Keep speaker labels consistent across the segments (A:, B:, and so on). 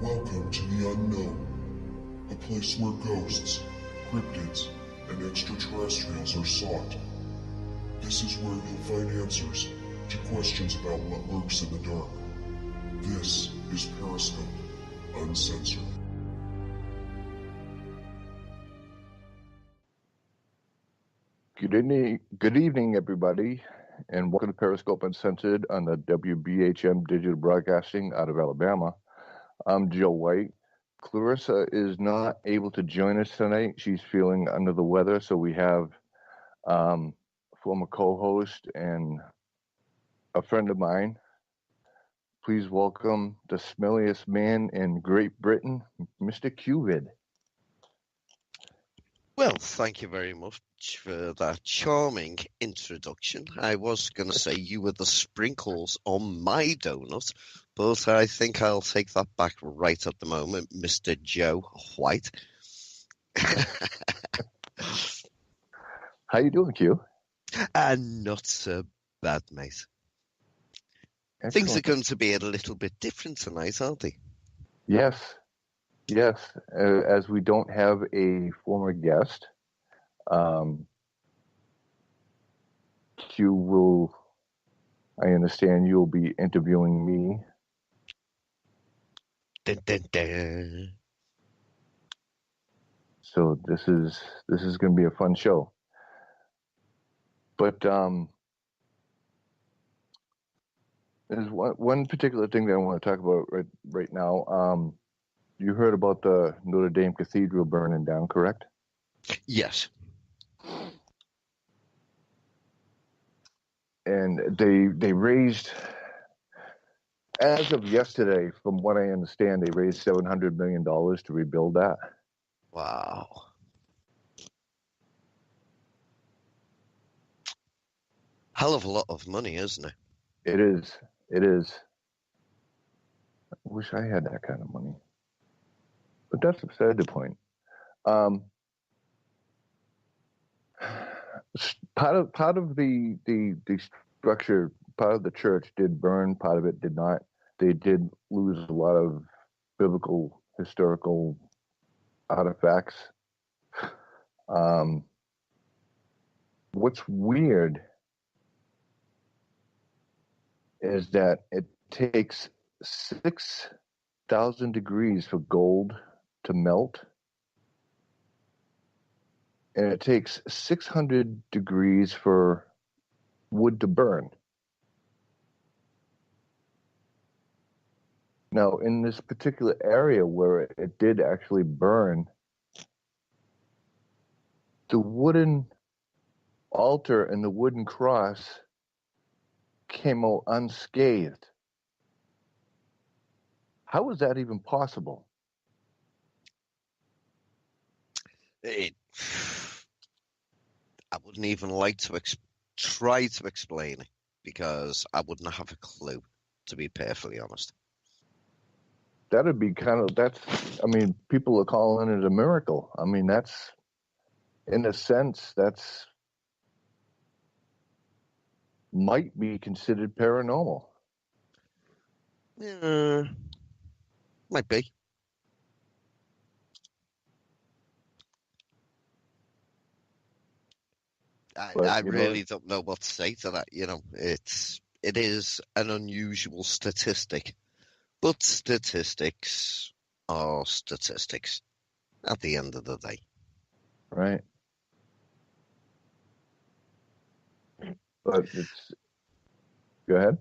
A: Welcome to the unknown, a place where ghosts, cryptids, and extraterrestrials are sought. This is where you'll find answers to questions about what lurks in the dark. This is Periscope Uncensored.
B: Good evening, everybody, and welcome to Periscope Uncensored on the WBHM Digital Broadcasting out of Alabama. I'm Joe White. Clarissa is not able to join us tonight. She's feeling under the weather, so we have former co-host and a friend of mine. Please welcome the smelliest man in Great Britain, Mr. QVid.
C: Well, thank you very much for that charming introduction. I was going to say you were the sprinkles on my donut, but I think I'll take that back right at the moment, Mr. Joe White.
B: How you doing, Q?
C: Not so bad, mate. Excellent. Things are going to be a little bit different tonight, aren't they?
B: Yes. As we don't have a former guest, Q will, I understand you'll be interviewing me.
C: Dun, dun, dun.
B: So this is going to be a fun show. But there's one particular thing that I want to talk about right now. You heard about the Notre Dame Cathedral burning down, correct?
C: Yes.
B: And they raised, as of yesterday, from what I understand, they raised $700 million to rebuild that.
C: Wow. Hell of a lot of money, isn't it?
B: It is. I wish I had that kind of money. But that's beside the point. Part of the structure, part of the church did burn, part of it did not. They did lose a lot of biblical, historical artifacts. What's weird is that it takes 6,000 degrees for gold to melt, and it takes 600 degrees for wood to burn. Now, in this particular area where it did actually burn, the wooden altar and the wooden cross came out unscathed. How is that even possible?
C: I wouldn't even like to try to explain it because I wouldn't have a clue, to be perfectly honest.
B: That'd be people are calling it a miracle. I mean, that's, in a sense, that's might be considered paranormal.
C: Might be. I really don't know what to say to that. You know, it is an unusual statistic, but statistics are statistics at the end of the day.
B: Right. But go ahead.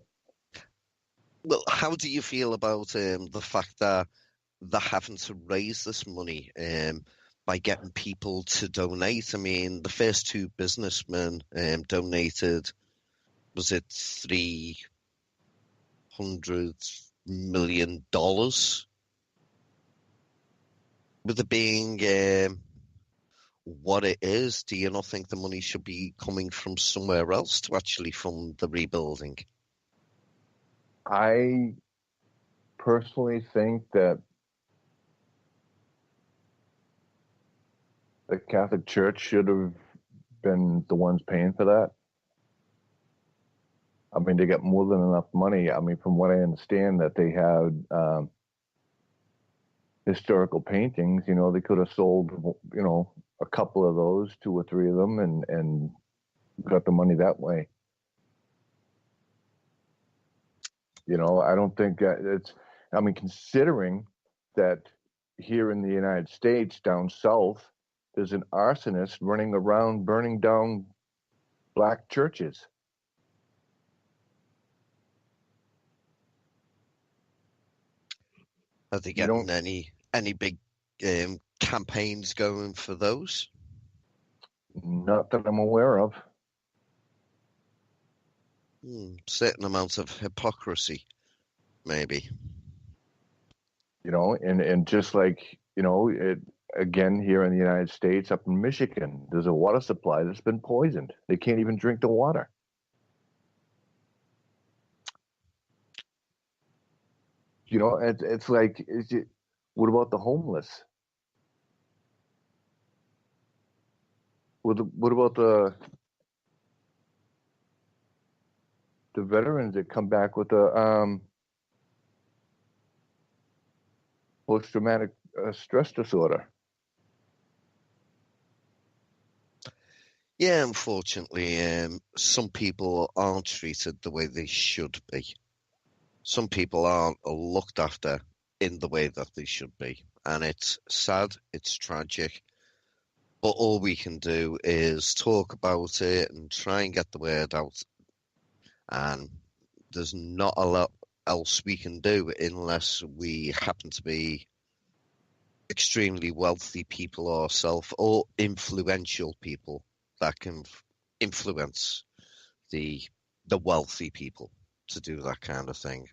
C: Well, how do you feel about the fact that they're having to raise this money by getting people to donate? I mean, the first two businessmen donated, was it $300 million? With it being what it is, do you not think the money should be coming from somewhere else to actually fund the rebuilding?
B: I personally think that the Catholic Church should have been the ones paying for that. I mean, they got more than enough money. I mean, from what I understand, that they had historical paintings. They could have sold, a couple of those, 2 or 3 of them, and got the money that way. I don't think considering that here in the United States, down south, there's an arsonist running around burning down black churches.
C: Are they getting any big campaigns going for those?
B: Not that I'm aware of.
C: Certain amounts of hypocrisy, maybe.
B: And just like, again, here in the United States, up in Michigan, there's a water supply that's been poisoned. They can't even drink the water. It's like, what about the homeless? What about the veterans that come back with a post-traumatic stress disorder?
C: Yeah, unfortunately, some people aren't treated the way they should be. Some people aren't looked after in the way that they should be. And it's sad, it's tragic. But all we can do is talk about it and try and get the word out. And there's not a lot else we can do unless we happen to be extremely wealthy people ourselves or influential people that can influence the wealthy people to do that kind of thing.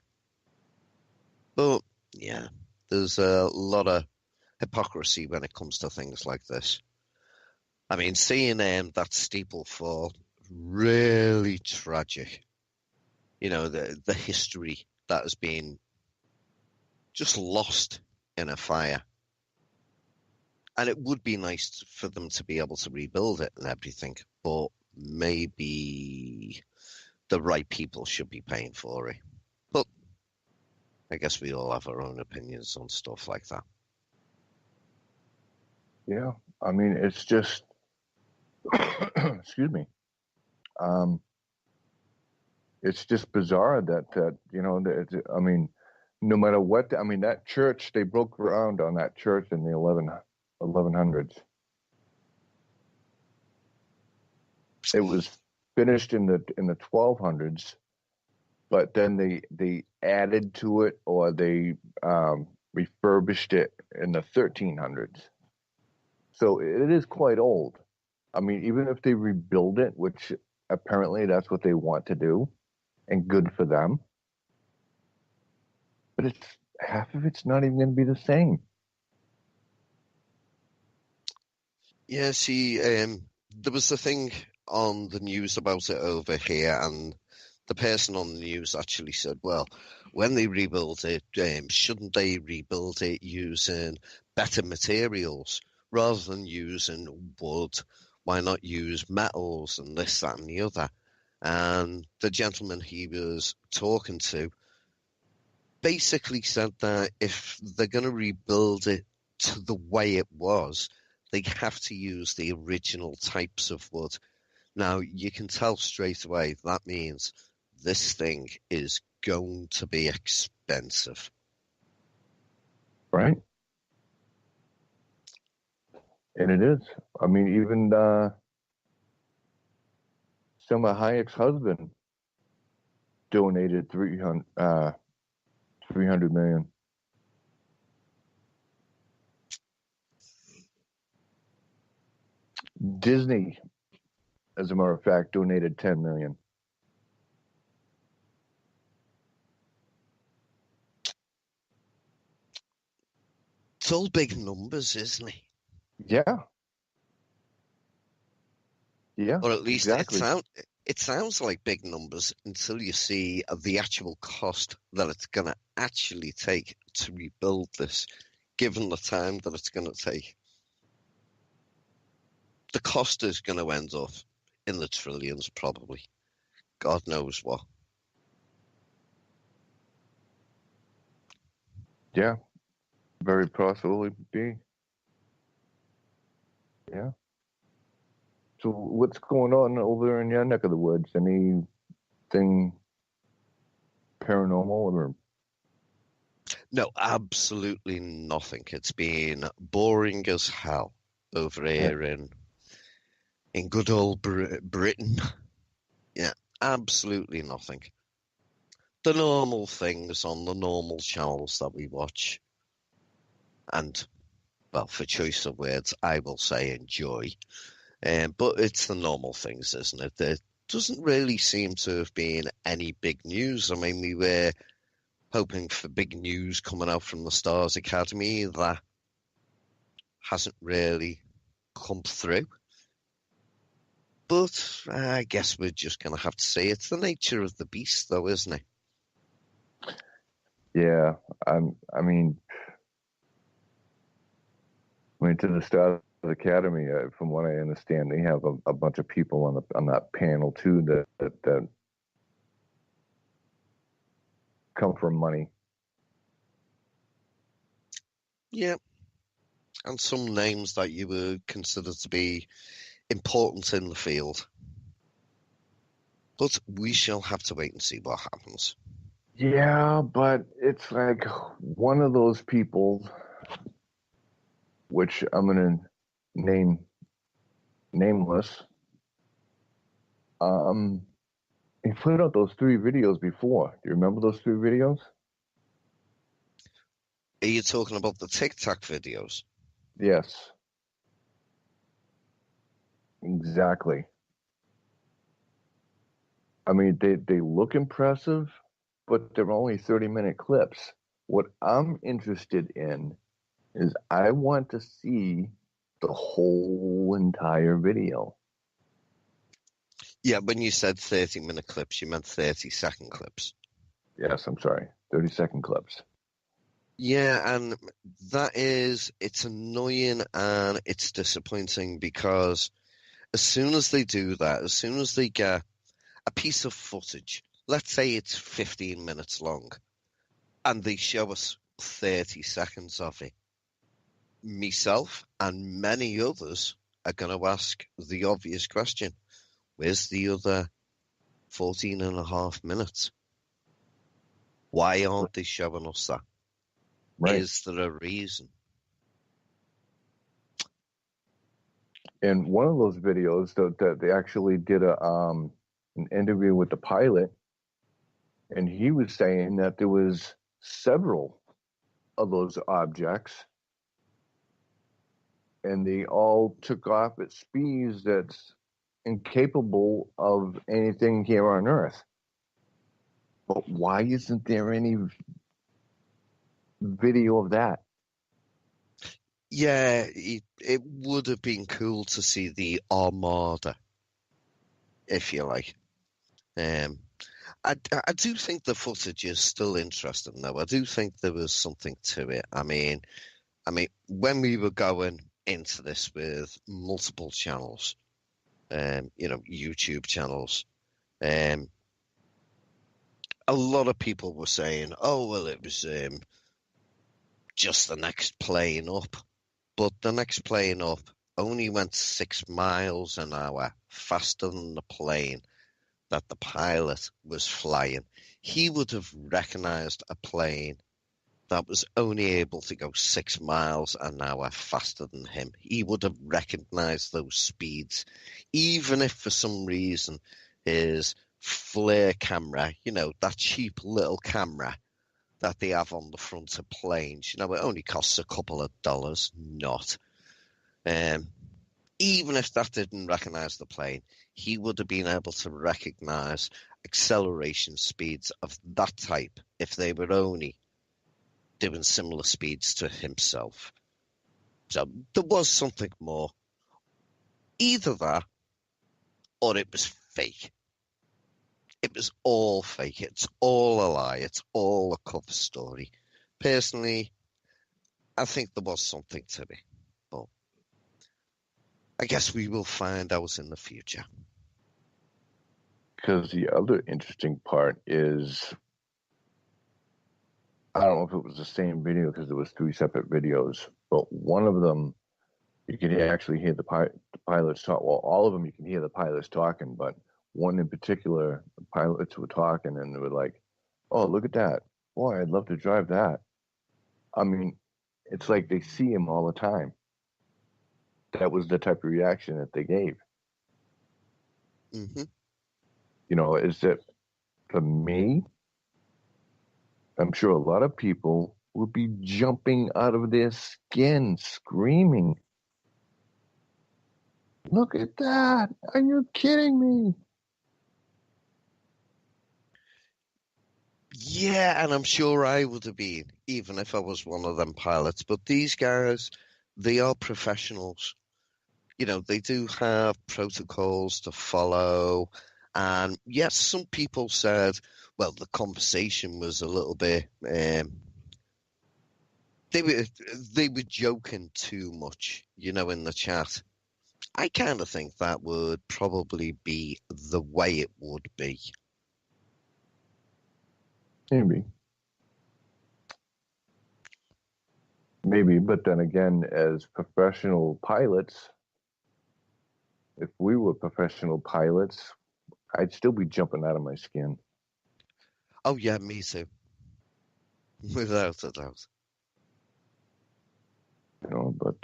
C: But yeah, there's a lot of hypocrisy when it comes to things like this. I mean, seeing that steeple fall, really tragic. The history that has been just lost in a fire. And it would be nice for them to be able to rebuild it and everything, but maybe the right people should be paying for it. But I guess we all have our own opinions on stuff like that.
B: Yeah, I mean, it's just, excuse me. It's just bizarre that no matter what, that church, they broke ground on that church in the 1100s. It was finished in the 1200s, but then they added to it, or they refurbished it in the 1300s. So it is quite old. I mean, even if they rebuild it, which apparently that's what they want to do, and good for them, but half of it's not even going to be the same.
C: Yeah, see, there was a thing on the news about it over here, and the person on the news actually said, well, when they rebuild it, shouldn't they rebuild it using better materials rather than using wood? Why not use metals and this, that, and the other? And the gentleman he was talking to basically said that if they're going to rebuild it to the way it was, they have to use the original types of wood. Now, you can tell straight away that means this thing is going to be expensive.
B: Right? And it is. I mean, even Selma Hayek's husband donated $300 million. Disney, as a matter of fact, donated $10 million.
C: It's all big numbers, isn't it?
B: Yeah. Yeah.
C: Or at least
B: exactly.
C: it sounds like big numbers until you see the actual cost that it's going to actually take to rebuild this, given the time that it's going to take. The cost is going to end up in the trillions, probably. God knows what.
B: Yeah. Very possibly be. Yeah. So what's going on over in your neck of the woods? Anything paranormal or?
C: No, absolutely nothing. It's been boring as hell over here in good old Britain. Yeah, absolutely nothing. The normal things on the normal channels that we watch. And, well, for choice of words, I will say enjoy. But it's the normal things, isn't it? There doesn't really seem to have been any big news. I mean, we were hoping for big news coming out from the Stars Academy. That hasn't really come through. But I guess we're just going to have to say it's the nature of the beast, though, isn't it?
B: Yeah, I mean, to the Stars Academy, from what I understand, they have a bunch of people on that panel too that come from money.
C: Yeah, and some names that you would consider to be important in the field. But we shall have to wait and see what happens.
B: Yeah, but it's like one of those people, which I'm going to name nameless. He put out those 3 videos before. Do you remember those 3 videos?
C: Are you talking about the TikTok videos?
B: Yes. Exactly. I mean, they look impressive, but they're only 30-minute clips. What I'm interested in is I want to see the whole entire video.
C: Yeah, when you said 30-minute clips, you meant 30-second clips.
B: Yes, I'm sorry. 30-second clips.
C: Yeah, and it's annoying and it's disappointing because as soon as they do that, as soon as they get a piece of footage, let's say it's 15 minutes long, and they show us 30 seconds of it, myself and many others are going to ask the obvious question: where's the other 14 and a half minutes? Why aren't they showing us that?
B: Right.
C: Is there a reason?
B: In one of those videos that they actually did an interview with the pilot, and he was saying that there was several of those objects, and they all took off at speeds that's incapable of anything here on Earth. But why isn't there any video of that?
C: Yeah, it would have been cool to see the Armada, if you like. I do think the footage is still interesting, though. I do think there was something to it. I mean, when we were going into this with multiple channels, YouTube channels, a lot of people were saying, "Oh, well, it was just the next plane up," but the next plane up only went 6 miles an hour faster than the plane that the pilot was flying. He would have recognized a plane that was only able to go 6 miles an hour faster than him. He would have recognized those speeds, even if for some reason his flare camera, that cheap little camera that they have on the front of planes, it only costs a couple of dollars, not. Even if that didn't recognize the plane, he would have been able to recognize acceleration speeds of that type if they were only doing similar speeds to himself. So there was something more. Either that or it was fake. It was all fake. It's all a lie. It's all a cover story. Personally, I think there was something to it. But I guess we will find out in the future.
B: Because the other interesting part is I don't know if it was the same video because there was 3 separate videos, but one of them you can actually hear the pilots talk. Well, all of them you can hear the pilots talking, but one in particular, the pilots were talking and they were like, "Oh, look at that! Boy, I'd love to drive that." I mean, it's like they see him all the time. That was the type of reaction that they gave.
C: Mm-hmm.
B: You know, is that for me? I'm sure a lot of people would be jumping out of their skin, screaming, "Look at that! Are you kidding me?"
C: Yeah, and I'm sure I would have been, even if I was one of them pilots. But these guys, they are professionals. You know, they do have protocols to follow. And yes, some people said, well, the conversation was a little bit, they were joking too much, you know, in the chat. I kind of think that would probably be the way it would be.
B: Maybe, but then again, as professional pilots, if we were professional pilots, I'd still be jumping out of my skin.
C: Oh, yeah, me too. Without a doubt.
B: You know, but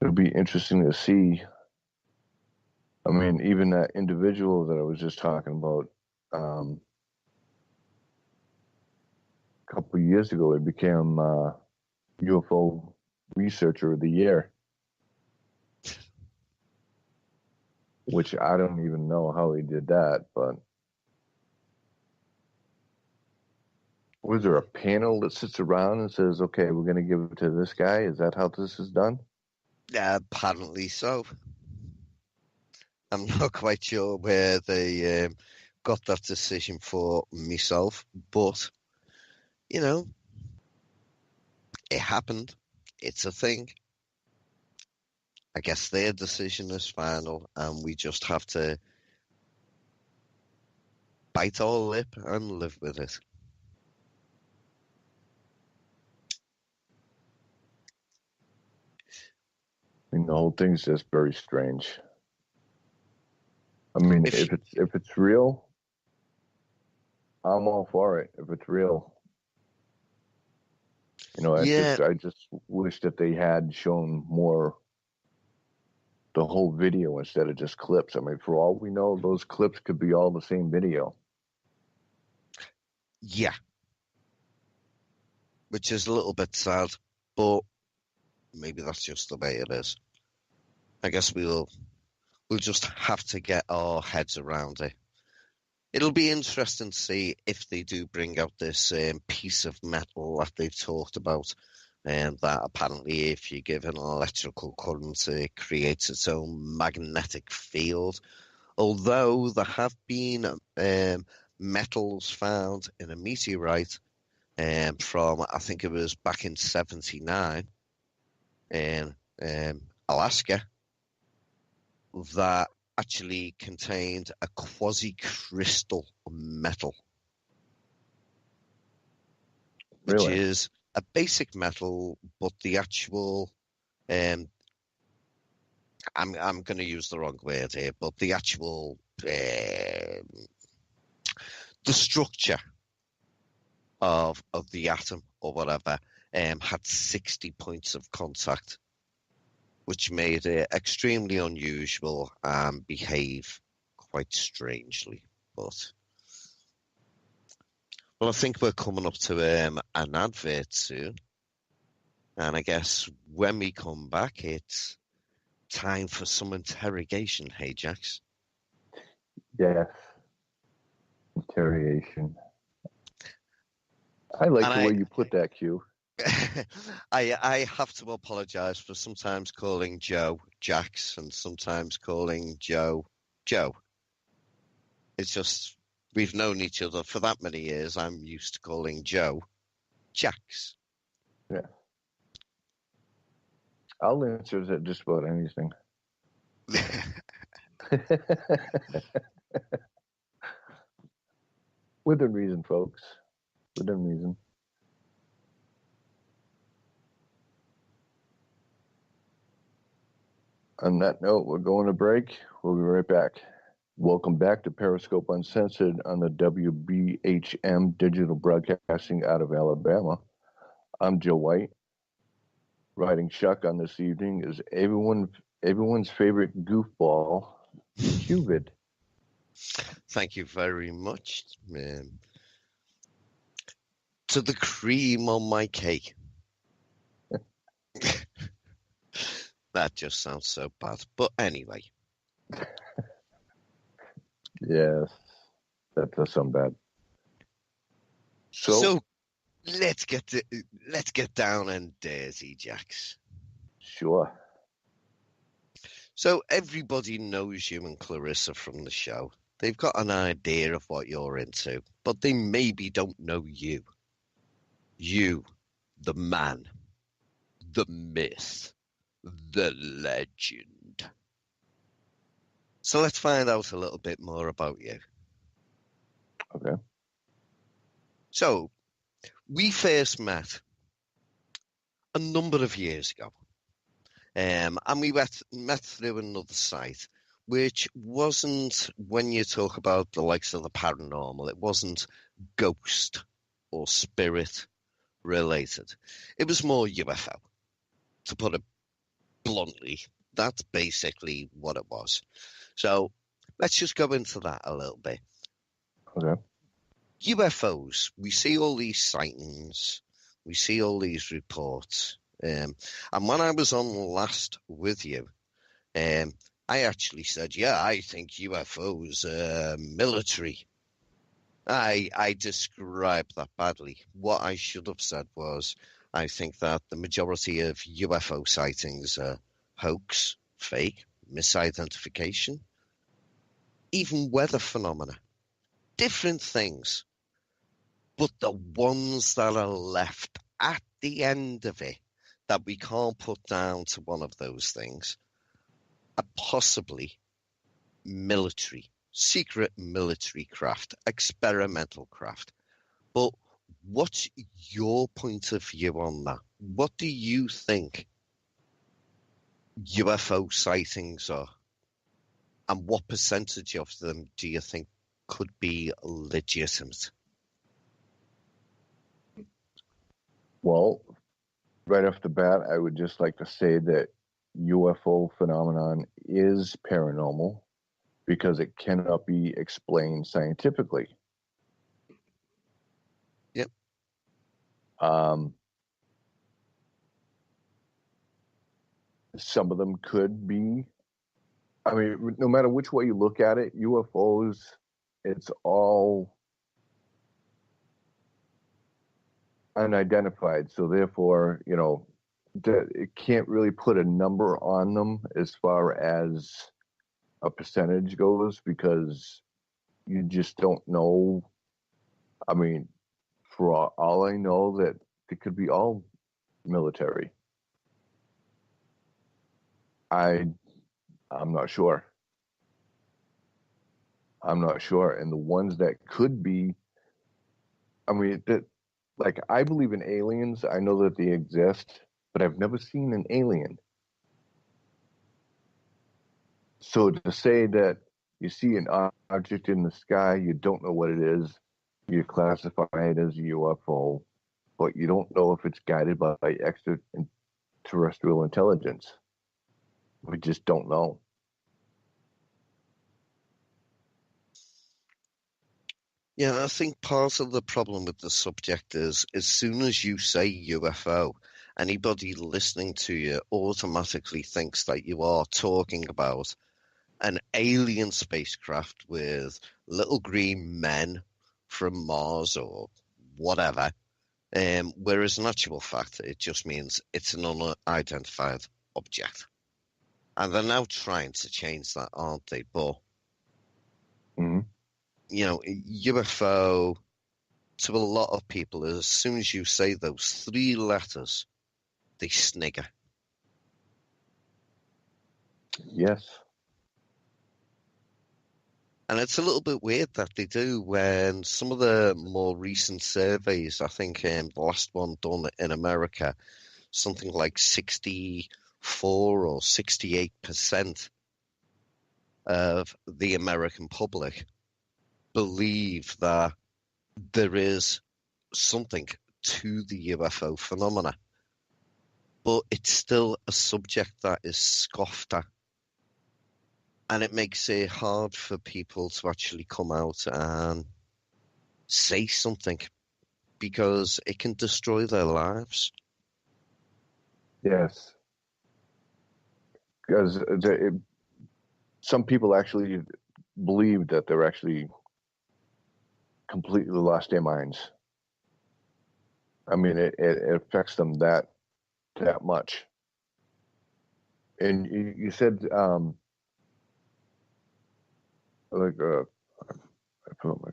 B: it'll be interesting to see. I mean, even that individual that I was just talking about, a couple of years ago, it became UFO Researcher of the Year, which I don't even know how he did that, but was there a panel that sits around and says, "Okay, we're going to give it to this guy"? Is that how this is done?
C: Yeah, apparently so. I'm not quite sure where they got that decision for myself, but, you know, it happened. It's a thing. I guess their decision is final, and we just have to bite our lip and live with it.
B: I mean, the whole thing's just very strange. I mean, if it's real, I'm all for it. If it's real, you know,
C: Yeah,
B: I just wish that they had shown more the whole video instead of just clips. I mean, for all we know, those clips could be all the same video.
C: yeah, which is a little bit sad, but maybe that's just the way it is. I guess we'll just have to get our heads around it. It'll be interesting to see if they do bring out this piece of metal that they've talked about, and that apparently if you give an electrical current, it creates its own magnetic field. Although there have been metals found in a meteorite from, I think it was back in '79 in Alaska, that actually contained a quasi-crystal metal, which
B: Really?
C: is a basic metal, but the actual I'm going to use the wrong word here, but the actual the structure of the atom or whatever had 60 points of contact, which made it extremely unusual and behave quite strangely. But, well, I think we're coming up to an advert soon. And I guess when we come back, it's time for some interrogation. Hey, Jax?
B: Yes. Interrogation. I like the way you put that, Q.
C: I have to apologize for sometimes calling Joe Jax and sometimes calling Joe Joe. It's just, we've known each other for that many years. I'm used to calling Joe Jax.
B: Yeah. I'll answer just about anything. Within reason, folks. Within reason. On that note, we're going to break. We'll be right back. Welcome back to Periscope Uncensored on the WBHM digital broadcasting out of Alabama. I'm Joe White. Riding shotgun this evening is everyone's favorite goofball, QVid.
C: Thank you very much. To the cream on my cake. That just sounds so bad. But anyway.
B: Yes, that does sound bad.
C: So let's get down and dirty, Jax.
B: Sure.
C: So everybody knows you and Clarissa from the show. They've got an idea of what you're into, but they maybe don't know you. You, the man, the myth, the legend. So let's find out a little bit more about you.
B: Okay.
C: So, we first met a number of years ago. And we met through another site, which wasn't, when you talk about the likes of the paranormal, it wasn't ghost or spirit related. It was more UFO, to put it bluntly. That's basically what it was. So let's just go into that a little bit.
B: Okay.
C: UFOs, we see all these sightings, we see all these reports. And when I was on last with you, I actually said, yeah, I think UFOs are military. I described that badly. What I should have said was, I think that the majority of UFO sightings are hoax, fake, misidentification, even weather phenomena, different things. But the ones that are left at the end of it that we can't put down to one of those things are possibly military, secret military craft, experimental craft. But what's your point of view on that? What do you think UFO sightings are? And what percentage of them do you think could be legitimate?
B: Well, right off the bat, I would just like to say that UFO phenomenon is paranormal because it cannot be explained scientifically.
C: Yep.
B: Some of them could be. I mean, no matter which way you look at it, UFOs, it's all unidentified. So therefore, it can't really put a number on them as far as a percentage goes because you just don't know. I mean, for all I know, that it could be all military. I'm not sure. And the ones that could be, I mean, I believe in aliens. I know that they exist, but I've never seen an alien. So to say that you see an object in the sky, you don't know what it is, you classify it as a UFO, but you don't know if it's guided by extraterrestrial intelligence. We just don't know.
C: Yeah, I think part of the problem with the subject is as soon as you say UFO, anybody listening to you automatically thinks that you are talking about an alien spacecraft with little green men from Mars or whatever, whereas in actual fact, it just means it's an unidentified object. And they're now trying to change that, aren't they? But UFO, to a lot of people, as soon as you say those three letters, they snigger.
B: Yes.
C: And it's a little bit weird that they do when some of the more recent surveys, I think the last one done in America, something like 64 or 68% of the American public believe that there is something to the UFO phenomena. But it's still a subject that is scoffed at. And it makes it hard for people to actually come out and say something because it can destroy their lives.
B: Yes. Because some people actually believe that they're actually completely lost their minds. I mean, it affects them that much. And you said, like, I put my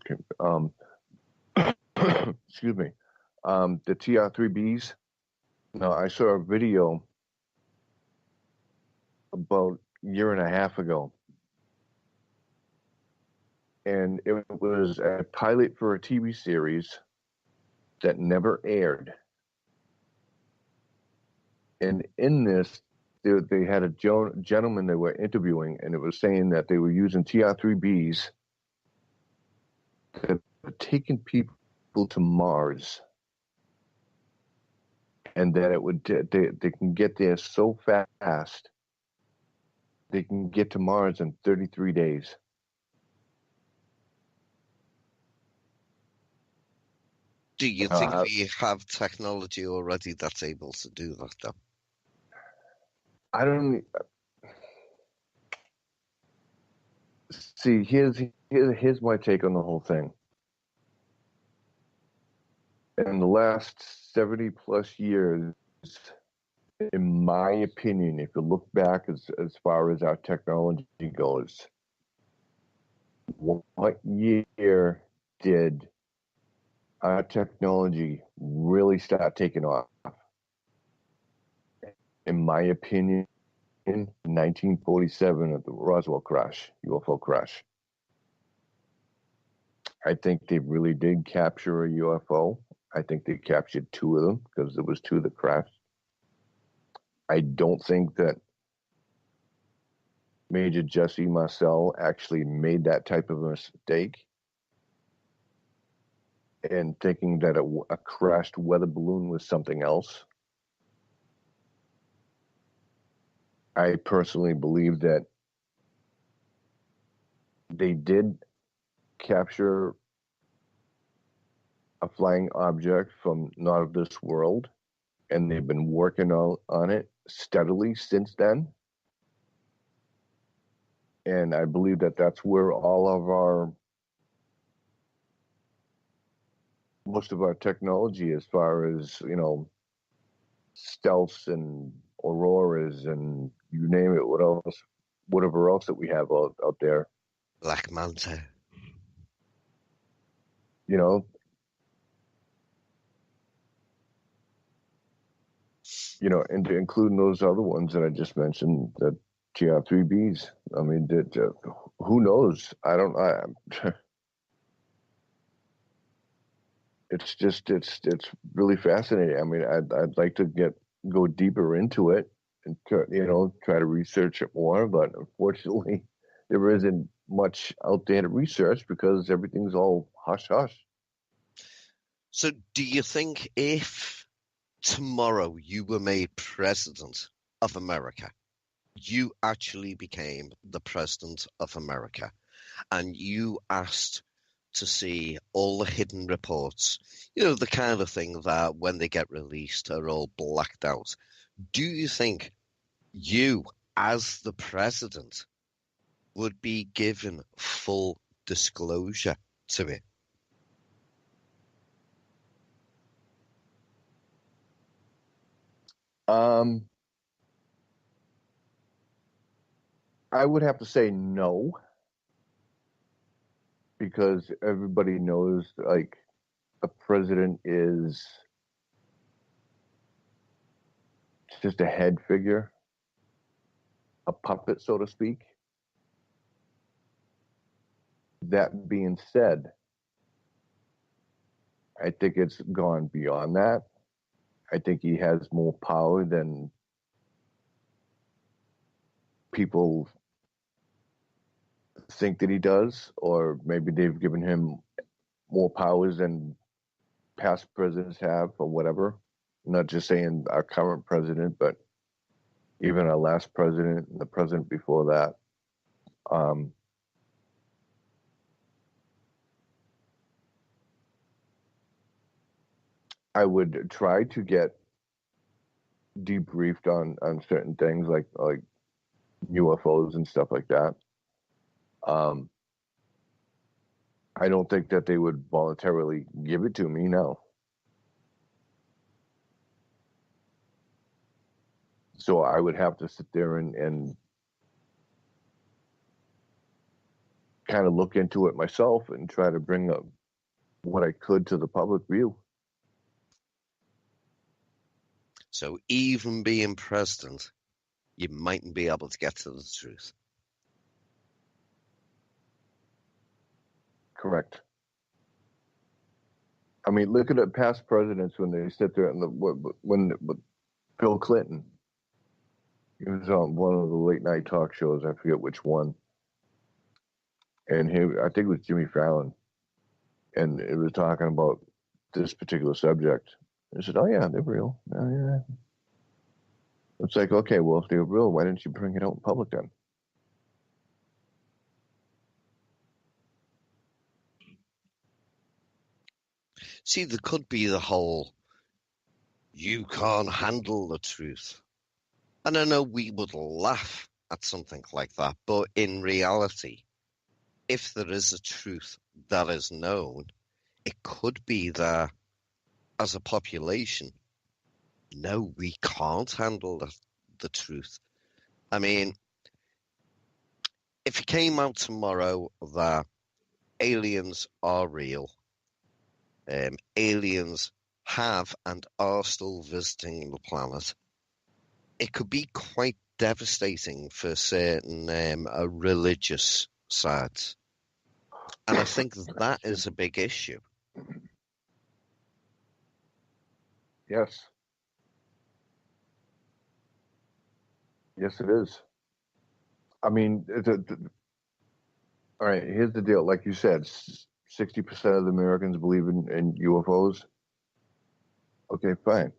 B: excuse me, the TR3Bs. No, I saw a video about a year and a half ago, and it was a pilot for a TV series that never aired. And in this, they had a gentleman they were interviewing, and it was saying that they were using TR3Bs that were taking people to Mars, and that it would they can get there so fast they can get to Mars in 33 days.
C: Do you think we have technology already that's able to do that, though?
B: I don't see. Here's my take on the whole thing. In the last 70 plus years, in my opinion, if you look back as far as our technology goes, what year did our technology really start taking off? In my opinion, in 1947 at the Roswell crash, UFO crash. I think they really did capture a UFO. I think they captured two of them because there was two that crashed. I don't think that Major Jesse Marcel actually made that type of a mistake in thinking that a crashed weather balloon was something else. I personally believe that they did capture a flying object from not of this world, and they've been working on it steadily since then. And I believe that that's where most of our technology, as far as, stealths and auroras and you name it, whatever else that we have out there.
C: Black Manta.
B: Including those other ones that I just mentioned, the TR3Bs. I mean, who knows? It's really fascinating. I mean, I'd like to go deeper into it and try to research it more, but unfortunately, there isn't much out there to research because everything's all hush hush.
C: So, do you think if tomorrow you were made president of America, you actually became the president of America, and you asked to see all the hidden reports, the kind of thing that when they get released are all blacked out, do you think you, as the president, would be given full disclosure to it?
B: I would have to say no, because everybody knows, like, a president is just a head figure, a puppet, so to speak. That being said, I think it's gone beyond that. I think he has more power than people think that he does, or maybe they've given him more powers than past presidents have, or whatever. I'm not just saying our current president, but even our last president and the president before that. I would try to get debriefed on certain things like UFOs and stuff like that. I don't think that they would voluntarily give it to me, no. So I would have to sit there and kind of look into it myself and try to bring up what I could to the public view.
C: So even being president, you mightn't be able to get to the truth.
B: Correct. I mean, look at the past presidents when they sit there and when Bill Clinton, he was on one of the late night talk shows. I forget which one, and I think it was Jimmy Fallon, and it was talking about this particular subject. I said, "Oh yeah, they're real. Oh, yeah." It's like, okay, well, if they're real, why didn't you bring it out in public then?
C: See, there could be the whole, you can't handle the truth. And I know we would laugh at something like that, but in reality, if there is a truth that is known, it could be that as a population, no, we can't handle the truth. I mean, if it came out tomorrow that aliens are real, aliens have and are still visiting the planet, it could be quite devastating for certain religious sides. And I think that is a big issue.
B: Yes. Yes, it is. I mean, all right, here's the deal. Like you said, 60% of the Americans believe in UFOs. Okay, fine.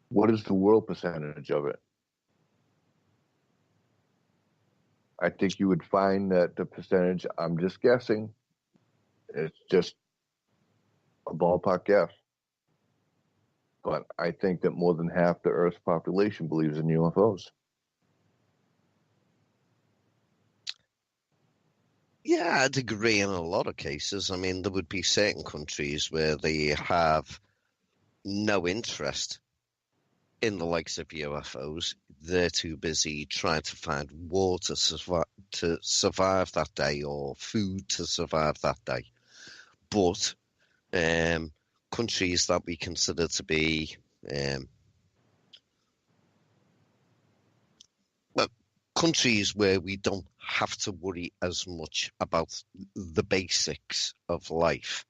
B: What is the world percentage of it? I think you would find that the percentage, I'm just guessing, it's just a ballpark guess. But I think that more than half the Earth's population believes in UFOs.
C: Yeah, I'd agree in a lot of cases. I mean, there would be certain countries where they have no interest in the likes of UFOs. They're too busy trying to find water to survive that day, or food to survive that day. But countries that we consider to be countries where we don't have to worry as much about the basics of life,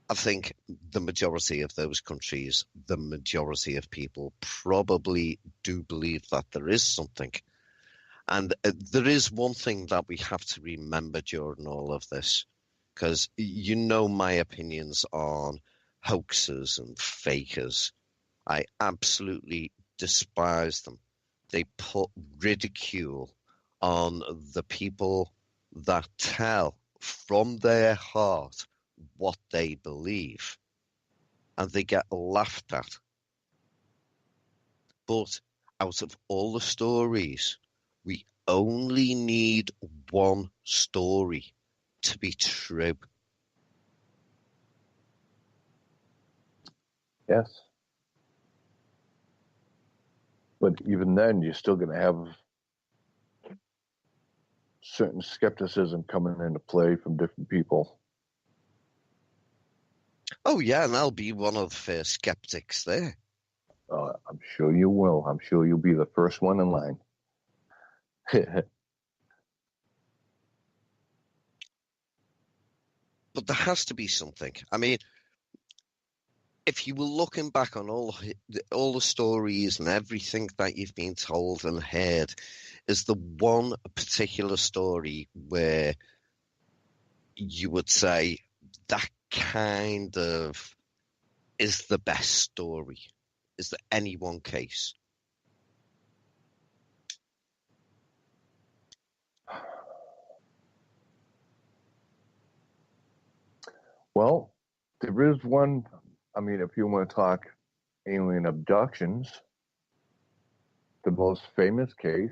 C: I think the majority of those countries, the majority of people probably do believe that there is something. And there is one thing that we have to remember during all of this, because you know my opinions on hoaxers and fakers. I absolutely despise them. They put ridicule on the people that tell from their heart what they believe, and they get laughed at. But out of all the stories, we only need one story to be true.
B: Yes. But even then, you're still going to have certain skepticism coming into play from different people.
C: Oh, yeah, and I'll be one of the first skeptics there.
B: I'm sure you will. I'm sure you'll be the first one in line.
C: But there has to be something. I mean, if you were looking back on all the stories and everything that you've been told and heard, is the one particular story where you would say that kind of is the best story? Is there any one case?
B: Well, there is one. I mean, if you want to talk alien abductions, the most famous case,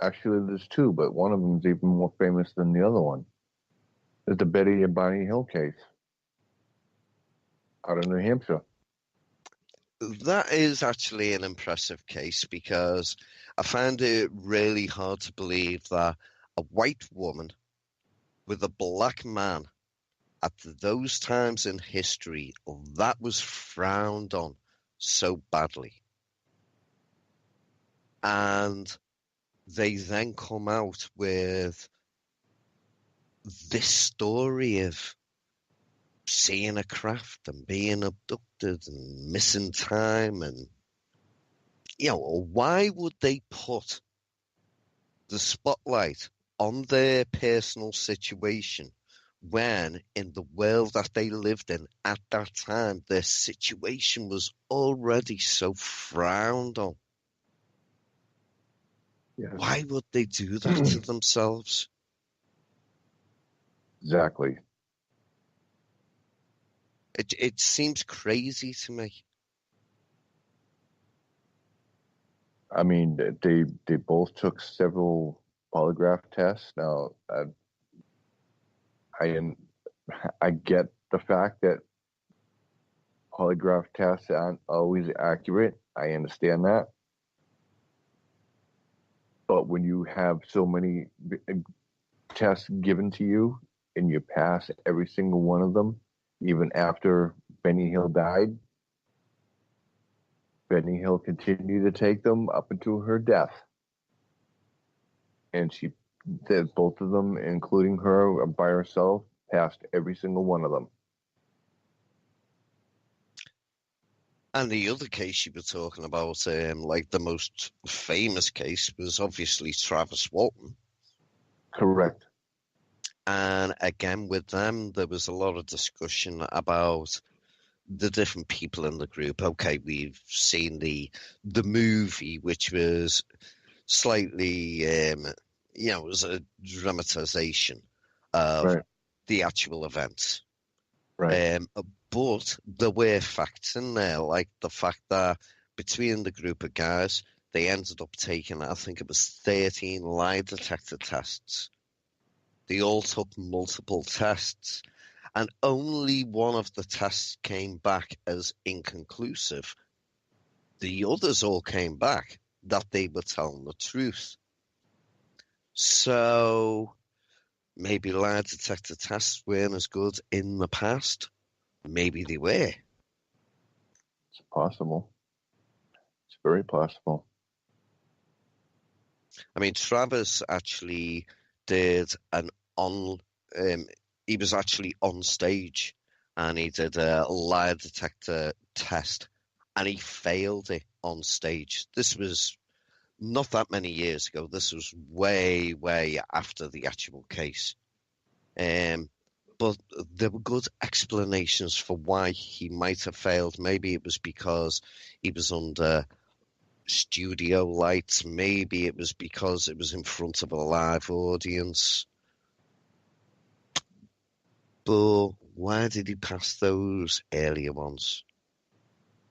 B: actually there's two, but one of them is even more famous than the other one, is the Betty and Barney Hill case out of New Hampshire.
C: That is actually an impressive case because I find it really hard to believe that a white woman with a black man at those times in history, that was frowned on so badly. And they then come out with this story of seeing a craft and being abducted and missing time. And, why would they put the spotlight on their personal situation when in the world that they lived in at that time, their situation was already so frowned on?
B: Yes.
C: Why would they do that to themselves?
B: Exactly.
C: It seems crazy to me.
B: I mean, they both took several polygraph tests. Now, I get the fact that polygraph tests aren't always accurate. I understand that. But when you have so many tests given to you and you pass every single one of them, even after Benny Hill died, Benny Hill continued to take them up until her death. And she did both of them, including her by herself, passed every single one of them.
C: And the other case you were talking about, like the most famous case, was obviously Travis Walton.
B: Correct.
C: And again, with them, there was a lot of discussion about the different people in the group. Okay, we've seen the movie, which was slightly, it was a dramatization of the actual events.
B: Right.
C: But there were facts in there, like the fact that between the group of guys, they ended up taking, I think it was 13 lie detector tests. They all took multiple tests, and only one of the tests came back as inconclusive. The others all came back that they were telling the truth. So maybe lie detector tests weren't as good in the past. Maybe they were.
B: It's possible. It's very possible.
C: I mean, Travis actually did he was actually on stage and he did a lie detector test and he failed it on stage. This was not that many years ago. This was way, way after the actual case. But there were good explanations for why he might have failed. Maybe it was because he was under studio lights. Maybe it was because it was in front of a live audience. But why did he pass those earlier ones?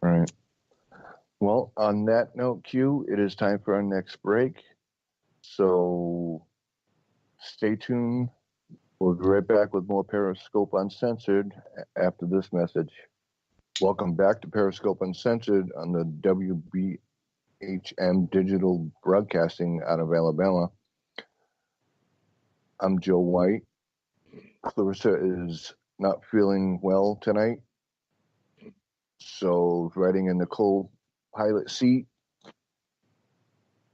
B: Right. Well, on that note, Q, it is time for our next break. So stay tuned. We'll be right back with more Periscope Uncensored after this message. Welcome back to Periscope Uncensored on the WBHM Digital Broadcasting out of Alabama. I'm Joe White. Clarissa is not feeling well tonight, so riding in the co-pilot seat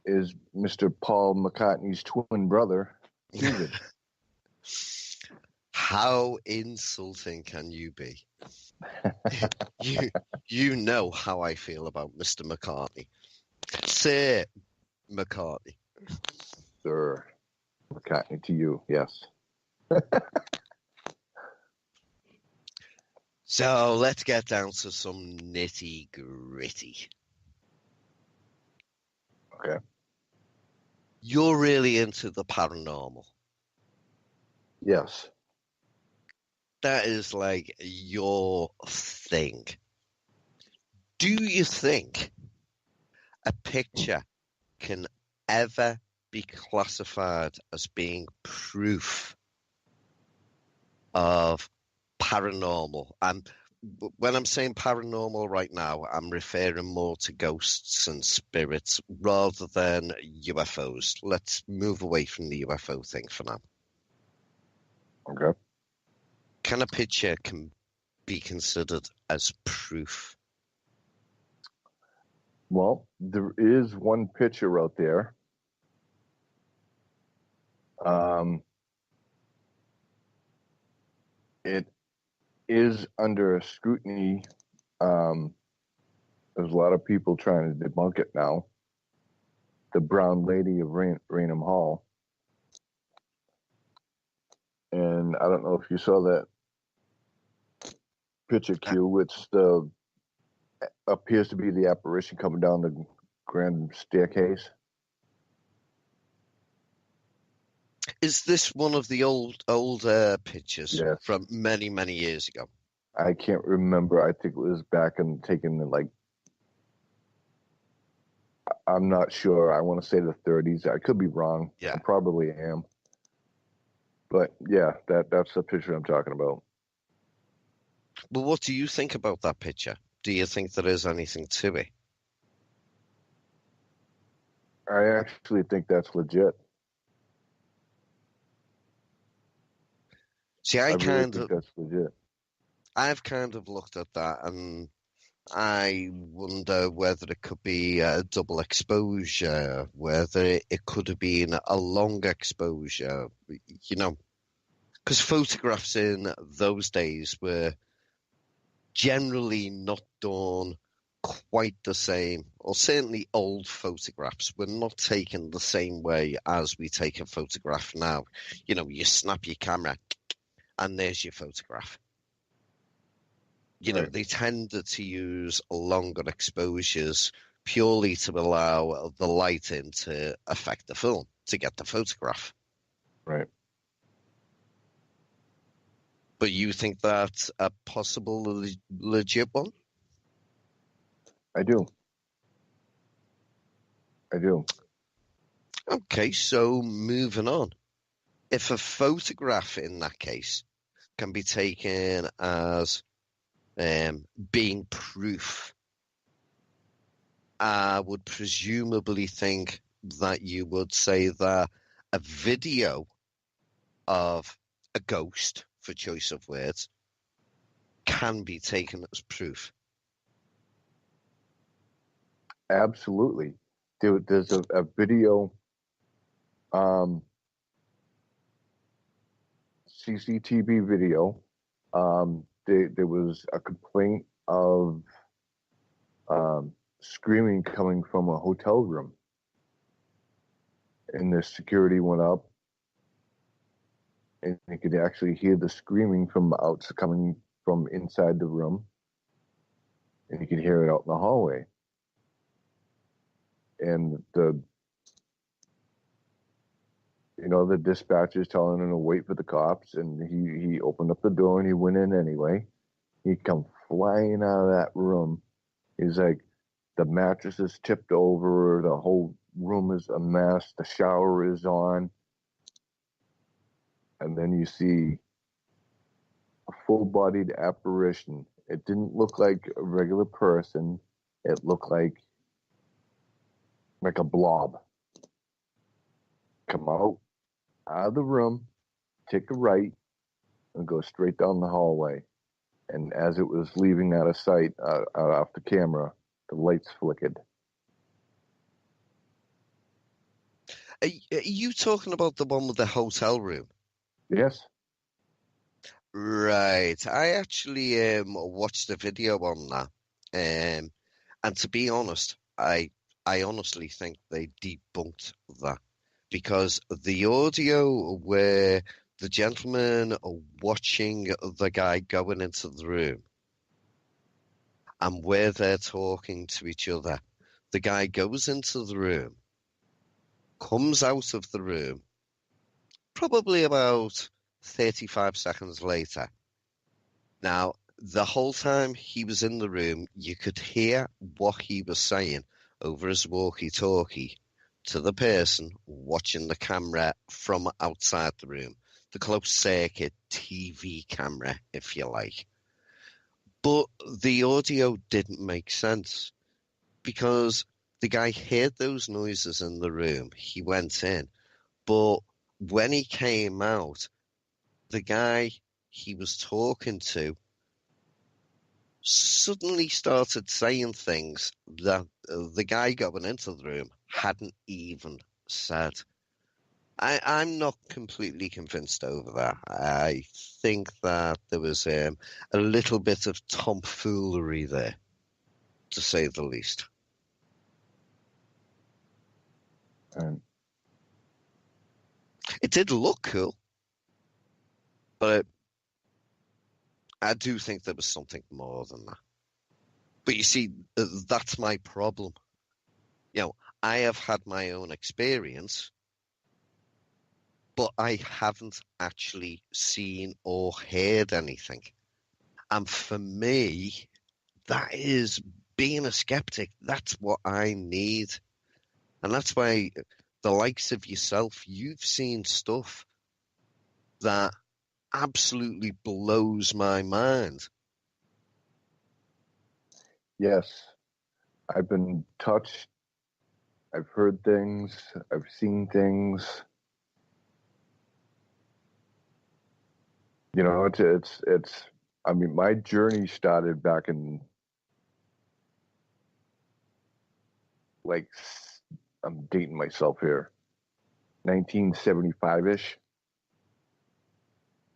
B: is Mr. Paul McCartney's twin brother, QVid.
C: How insulting can you be? You know how I feel about Mr. McCartney. Sir McCartney.
B: Sir McCartney to you, yes.
C: So let's get down to some nitty gritty.
B: Okay.
C: You're really into the paranormal.
B: Yes.
C: That is like your thing. Do you think a picture can ever be classified as being proof of paranormal? And when I'm saying paranormal right now, I'm referring more to ghosts and spirits rather than UFOs. Let's move away from the UFO thing for now.
B: Okay.
C: Can a picture be considered as proof?
B: Well, there is one picture out there. It is under scrutiny. There's a lot of people trying to debunk it now. The Brown Lady of Raynham Hall. And I don't know if you saw that picture, Q. It's appears to be the apparition coming down the grand staircase.
C: Is this one of the old pictures from many, many years ago?
B: I can't remember. I think it was back in taken like, I'm not sure. I want to say the 30s. I could be wrong.
C: Yeah.
B: I probably am. But yeah, that's the picture I'm talking about.
C: Well, what do you think about that picture? Do you think there is anything to it?
B: I actually think that's legit.
C: See,
B: I really think that's legit.
C: I've kind of looked at that and I wonder whether it could be a double exposure, whether it could have been a long exposure, you know, because photographs in those days were generally not done quite the same, or certainly old photographs were not taken the same way as we take a photograph now. You know, you snap your camera and there's your photograph. You know, they tended to use longer exposures purely to allow the light in to affect the film, to get the photograph.
B: Right.
C: But you think that's a possible legit one?
B: I do.
C: Okay, so moving on. If a photograph in that case can be taken as being proof, I would presumably think that you would say that a video of a ghost, for choice of words, can be taken as proof.
B: Absolutely. There's a video, CCTV video. There was a complaint of screaming coming from a hotel room, and the security went up, and you could actually hear the screaming from coming from inside the room, and you could hear it out in the hallway. And the dispatcher's telling him to wait for the cops, and he opened up the door and he went in anyway. He come flying out of that room. He's like, the mattress is tipped over, the whole room is a mess, the shower is on. And then you see a full-bodied apparition. It didn't look like a regular person. It looked like a blob. Come out of the room, take a right, and go straight down the hallway. And as it was leaving out of sight, out off the camera, the lights flickered.
C: Are you talking about the one with the hotel room?
B: Yes.
C: Right. I actually watched a video on that. And to be honest, I honestly think they debunked that because the audio where the gentleman are watching the guy going into the room and where they're talking to each other, the guy goes into the room, comes out of the room, probably about 35 seconds later. Now, the whole time he was in the room, you could hear what he was saying over his walkie-talkie to the person watching the camera from outside the room, the closed-circuit TV camera, if you like. But the audio didn't make sense because the guy heard those noises in the room. He went in, but when he came out, the guy he was talking to suddenly started saying things that the guy going into the room hadn't even said. I'm not completely convinced over that. I think that there was a little bit of tomfoolery there, to say the least. It did look cool, but I do think there was something more than that. But you see, that's my problem. You know, I have had my own experience, but I haven't actually seen or heard anything. And for me, that is being a skeptic. That's what I need. And that's why the likes of yourself, you've seen stuff that absolutely blows my mind.
B: Yes, I've been touched. I've heard things. I've seen things. You know, it's. I mean, my journey started back in like, I'm dating myself here, 1975-ish,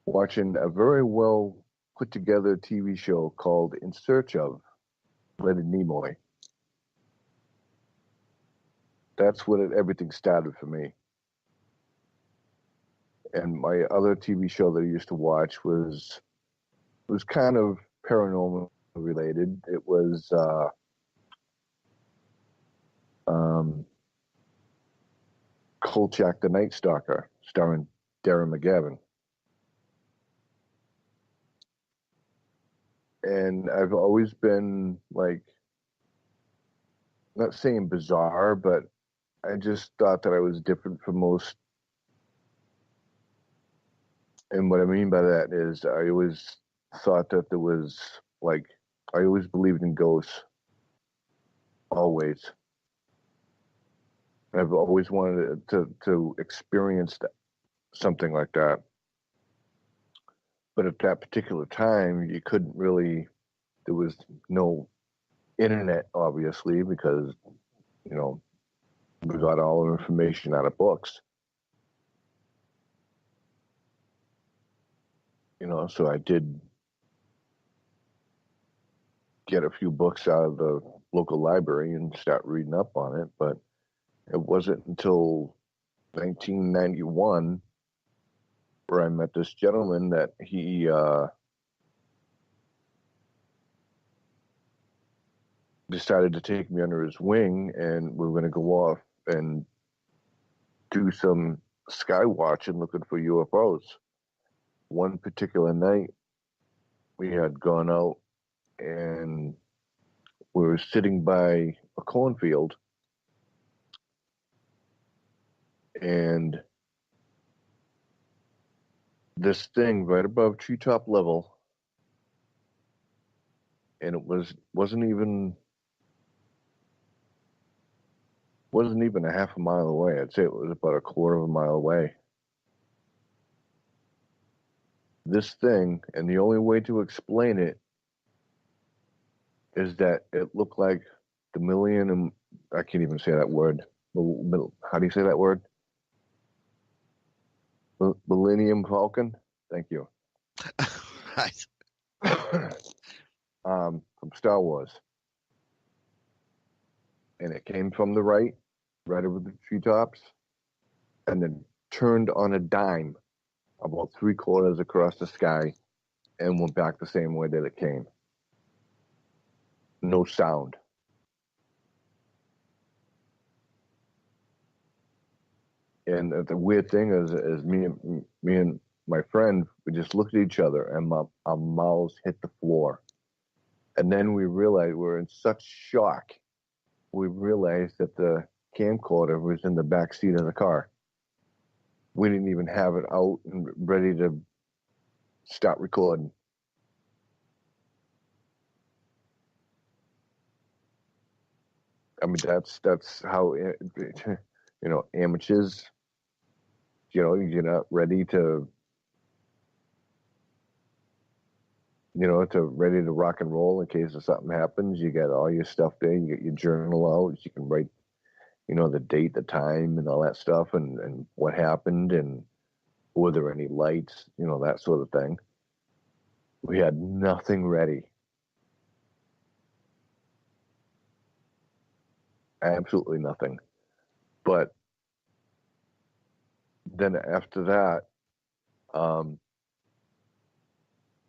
B: watching a very well put together TV show called In Search of Leonard Nimoy. That's when everything started for me. And my other TV show that I used to watch was kind of paranormal related. It was Kolchak the Night Stalker, starring Darren McGavin. And I've always been like, not saying bizarre, but I just thought that I was different from most. And what I mean by that is I always thought that there was, like, I always believed in ghosts. Always. I've always wanted to experience something like that. But at that particular time, you couldn't really, there was no internet, obviously, because, you know, we got all our information out of books. You know, so I did get a few books out of the local library and start reading up on it, but it wasn't until 1991 where I met this gentleman that he decided to take me under his wing, and we're going to go off and do some sky watching looking for UFOs. One particular night, we had gone out and we were sitting by a cornfield, and this thing right above treetop level, and it wasn't even a half a mile away. I'd say it was about a quarter of a mile away. This thing, and the only way to explain it is that it looked like the Millennium. I can't even say that word. How do you say that word? Millennium Falcon. Thank you.
C: Right.
B: From Star Wars. And it came from the right over the treetops, and then turned on a dime about 3/4 across the sky and went back the same way that it came. No sound. And the weird thing is me and my friend, we just looked at each other and our mouths hit the floor. And then we realized we were in such shock. We realized that the camcorder was in the back seat of the car. We didn't even have it out and ready to start recording. I mean, that's how, amateurs, you're not ready to, ready to rock and roll in case if something happens. You got all your stuff there. You get your journal out. You can write, the date, the time, and all that stuff, and what happened, and were there any lights, that sort of thing. We had nothing ready. Absolutely nothing. But then after that,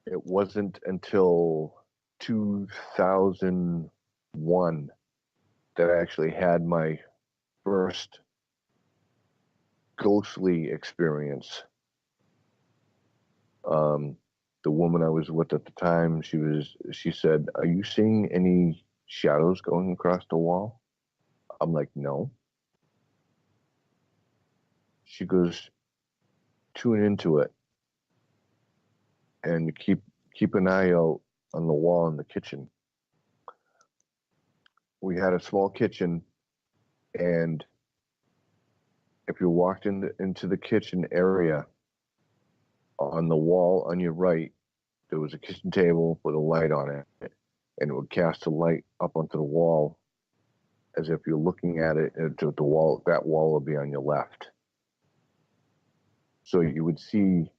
B: it wasn't until 2001 that I actually had my first ghostly experience. The woman I was with at the time, she said, "Are you seeing any shadows going across the wall?" I'm like, "No." She goes, "Tune into it and keep an eye out on the wall in the kitchen." We had a small kitchen, and if you walked into the kitchen area, on the wall on your right, there was a kitchen table with a light on it, and it would cast a light up onto the wall as if you're looking at it to the wall. That wall would be on your left. So you would see.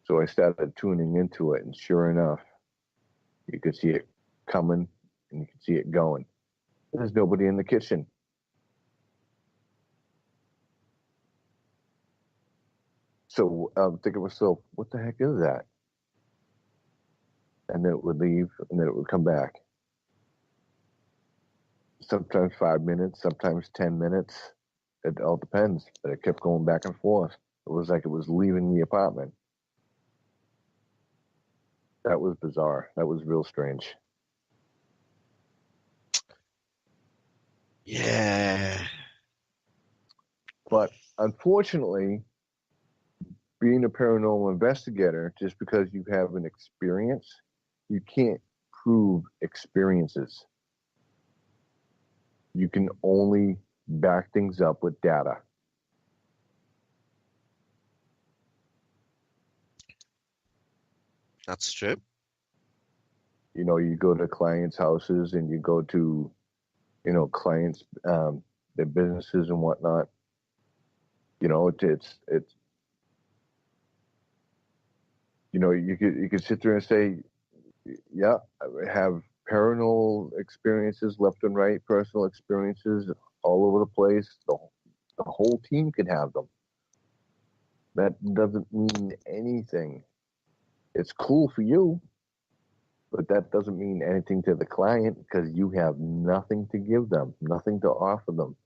B: So I started tuning into it, and sure enough, you could see it coming, and you could see it going. There's nobody in the kitchen. So I'm thinking to myself, what the heck is that? And then it would leave, and then it would come back. Sometimes 5 minutes, sometimes 10 minutes. It all depends. But it kept going back and forth. It was like it was leaving the apartment. That was bizarre. That was real strange.
C: Yeah.
B: But unfortunately, being a paranormal investigator, just because you have an experience, you can't prove experiences. You can only back things up with data.
C: That's true.
B: You go to clients' houses and you go to, clients, their businesses and whatnot. It's you could sit there and say, yeah, I have paranormal experiences left and right, personal experiences all over the place. The whole team can have them. That doesn't mean anything. It's cool for you, but that doesn't mean anything to the client because you have nothing to give them, nothing to offer them,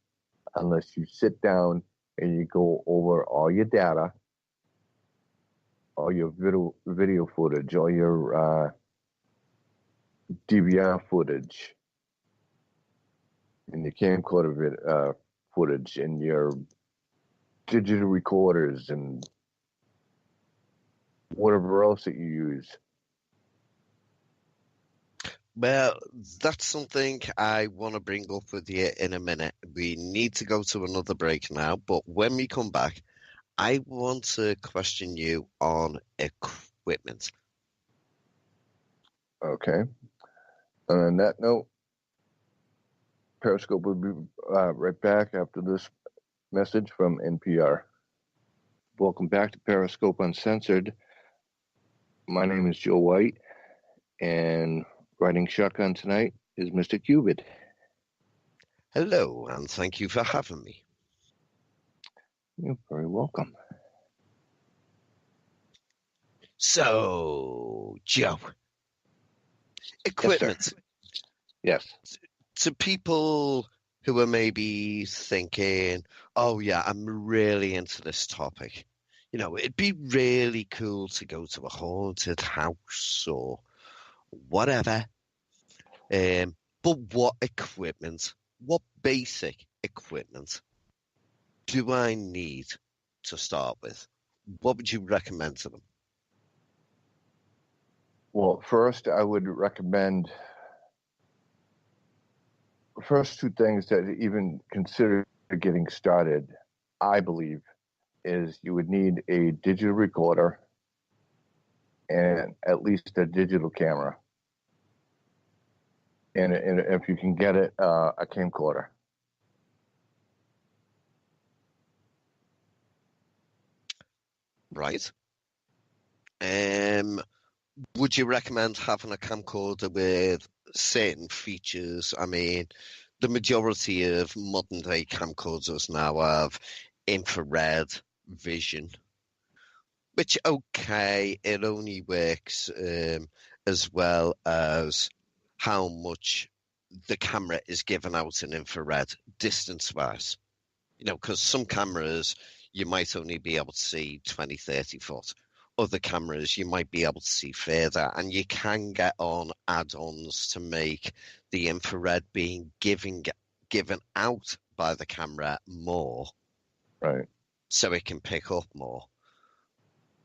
B: unless you sit down and you go over all your data, all your video footage, all your DVR footage, and your camcorder footage, and your digital recorders, and whatever else that you use.
C: Well, that's something I want to bring up with you in a minute. We need to go to another break now, but when we come back, I want to question you on equipment.
B: Okay. On that note, Periscope will be right back after this message from NPR. Welcome back to Periscope Uncensored. My name is Joe White, and riding shotgun tonight is Mr. QVid.
C: Hello, and thank you for having me.
B: You're very welcome.
C: So, Joe, equipment.
B: Yes.
C: To people who are maybe thinking, oh yeah, I'm really into this topic. You know, it'd be really cool to go to a haunted house or whatever. But what equipment, what basic equipment do I need to start with? What would you recommend to them?
B: Well, first, I would recommend the first two things that even consider getting started, I believe, is you would need a digital recorder and at least a digital camera. And if you can get it, a camcorder.
C: Right. Would you recommend having a camcorder with certain features? I mean, the majority of modern day camcorders now have infrared vision, which, okay, it only works as well as how much the camera is given out in infrared distance wise. You know, because some cameras you might only be able to see 20, 30 foot. Other cameras you might be able to see further, and you can get on add-ons to make the infrared being given out by the camera more,
B: Right.
C: so it can pick up more.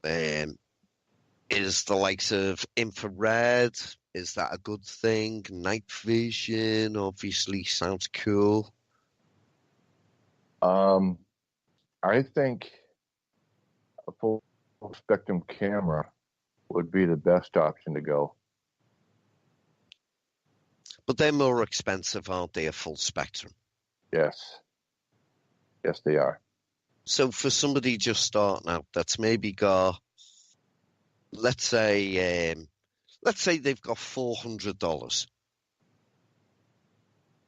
C: Is the likes of infrared, is that a good thing? Night vision obviously sounds cool.
B: I think a full spectrum camera would be the best option to go.
C: But they're more expensive, aren't they, a full spectrum?
B: Yes. Yes, they are.
C: So for somebody just starting out that's maybe got, let's say they've got $400.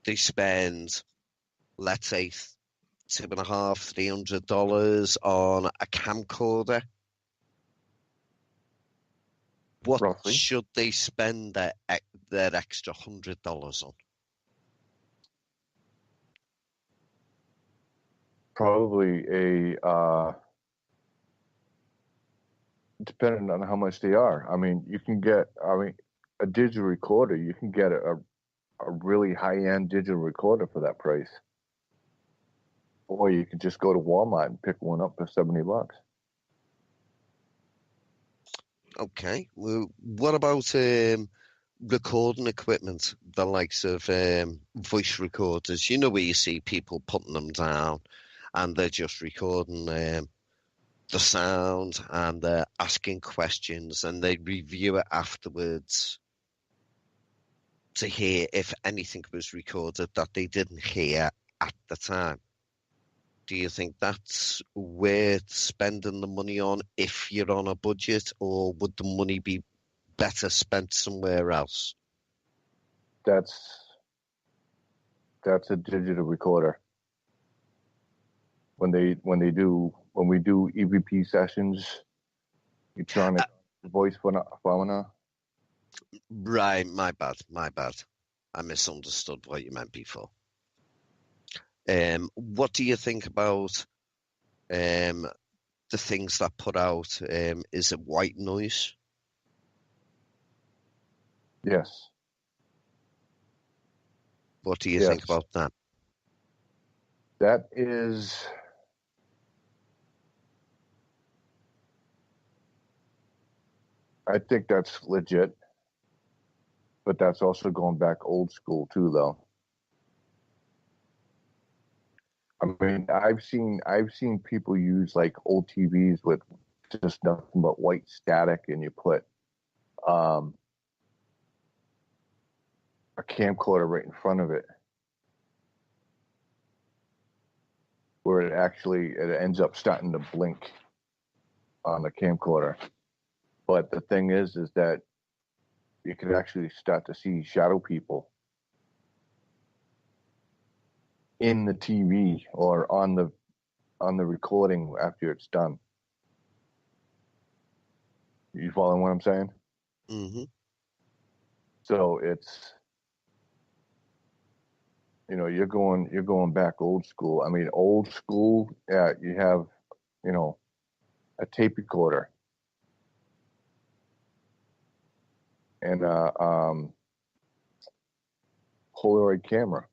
C: They spend, let's say, $250, $300 on a camcorder. What
B: Roughly.
C: should they spend their extra $100 on?
B: Probably depending on how much they are. I mean, you can get, a digital recorder, you can get a really high-end digital recorder for that price. Or you could just go to Walmart and pick one up for $70.
C: Okay. Well, what about recording equipment, the likes of voice recorders? You know, where you see people putting them down and they're just recording the sound and they're asking questions and they review it afterwards to hear if anything was recorded that they didn't hear at the time. Do you think that's worth spending the money on if you're on a budget, or would the money be better spent somewhere else?
B: That's a digital recorder. When we do EVP sessions, electronic voice phenomena.
C: Right, my bad. I misunderstood what you meant before. What do you think about the things that put out, is it white noise?
B: Yes.
C: What do you think about that?
B: That is, I think that's legit, but that's also going back old school too, though. I mean, I've seen people use like old TVs with just nothing but white static, and you put a camcorder right in front of it, where it ends up starting to blink on the camcorder. But the thing is that you can actually start to see shadow people in the TV or on the recording after it's done. You following what I'm saying?
C: Mm-hmm.
B: So it's, you're going back old school. I mean, old school. Yeah, you have, a tape recorder and a Polaroid camera.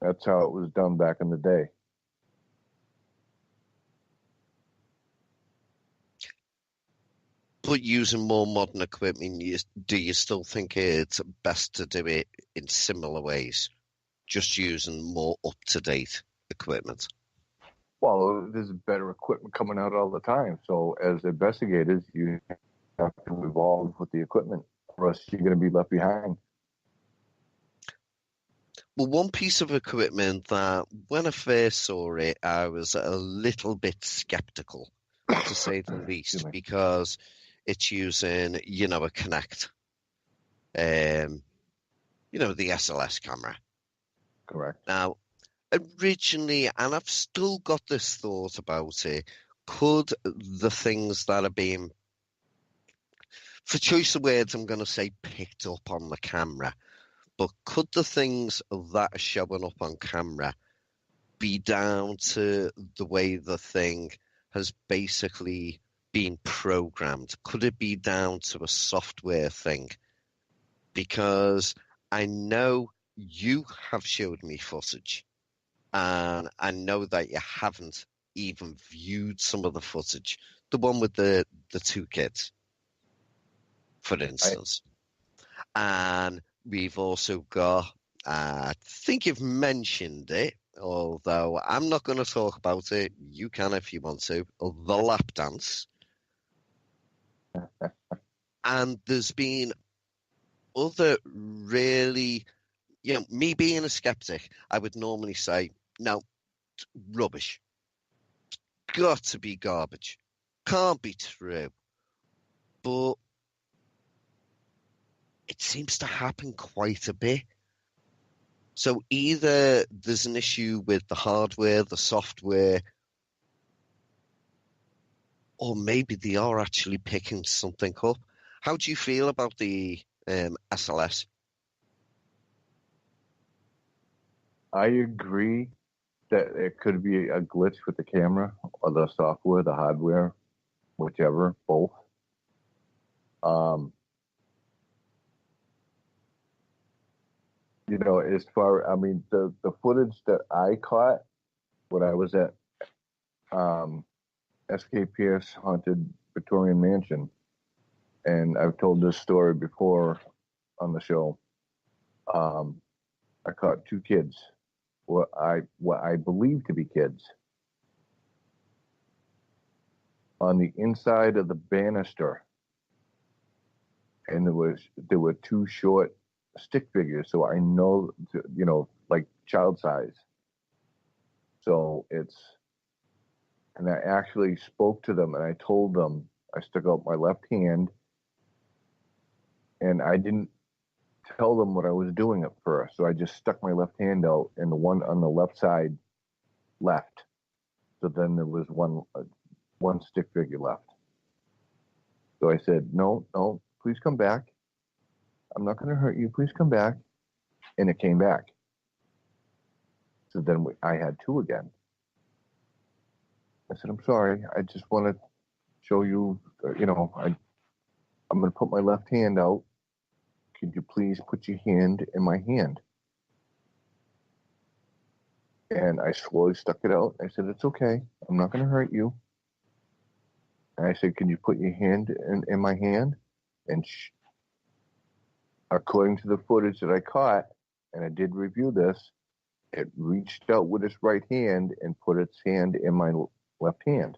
B: That's how it was done back in the day.
C: But using more modern equipment, do you still think it's best to do it in similar ways? Just using more up-to-date equipment?
B: Well, there's better equipment coming out all the time. So as investigators, you have to evolve with the equipment, or else you're going to be left behind.
C: Well, one piece of equipment that when I first saw it, I was a little bit skeptical, to say the least, because it's using, a Kinect, the SLS camera.
B: Correct.
C: Now, originally, and I've still got this thought about it, could the things that are being, for choice of words, I'm going to say picked up on the camera, but could the things that are showing up on camera be down to the way the thing has basically been programmed? Could it be down to a software thing? Because I know you have showed me footage, and I know that you haven't even viewed some of the footage. The one with the two kids, for instance. And we've also got, I think you've mentioned it, although I'm not going to talk about it. You can if you want to. The lap dance. And there's been other really, me being a skeptic, I would normally say, no, rubbish. Got to be garbage. Can't be true. But it seems to happen quite a bit. So either there's an issue with the hardware, the software, or maybe they are actually picking something up. How do you feel about the SLS?
B: I agree that it could be a glitch with the camera or the software, the hardware, whichever, both. As far, the footage that I caught when I was at S.K. Pierce Haunted Victorian Mansion, and I've told this story before on the show. I caught two kids, what I believe to be kids, on the inside of the banister, and there were two short stick figures, so I know, like child size. So and I actually spoke to them, and I told them, I stuck out my left hand, and I didn't tell them what I was doing at first. So I just stuck my left hand out, and the one on the left side left. So then there was one stick figure left. So I said, no, please come back. I'm not going to hurt you. Please come back. And it came back. So then I had two again. I said, I'm sorry. I just want to show you, I'm going to put my left hand out. Could you please put your hand in my hand? And I slowly stuck it out. I said, it's okay. I'm not going to hurt you. And I said, can you put your hand in my hand? And according to the footage that I caught, and I did review this, it reached out with its right hand and put its hand in my left hand.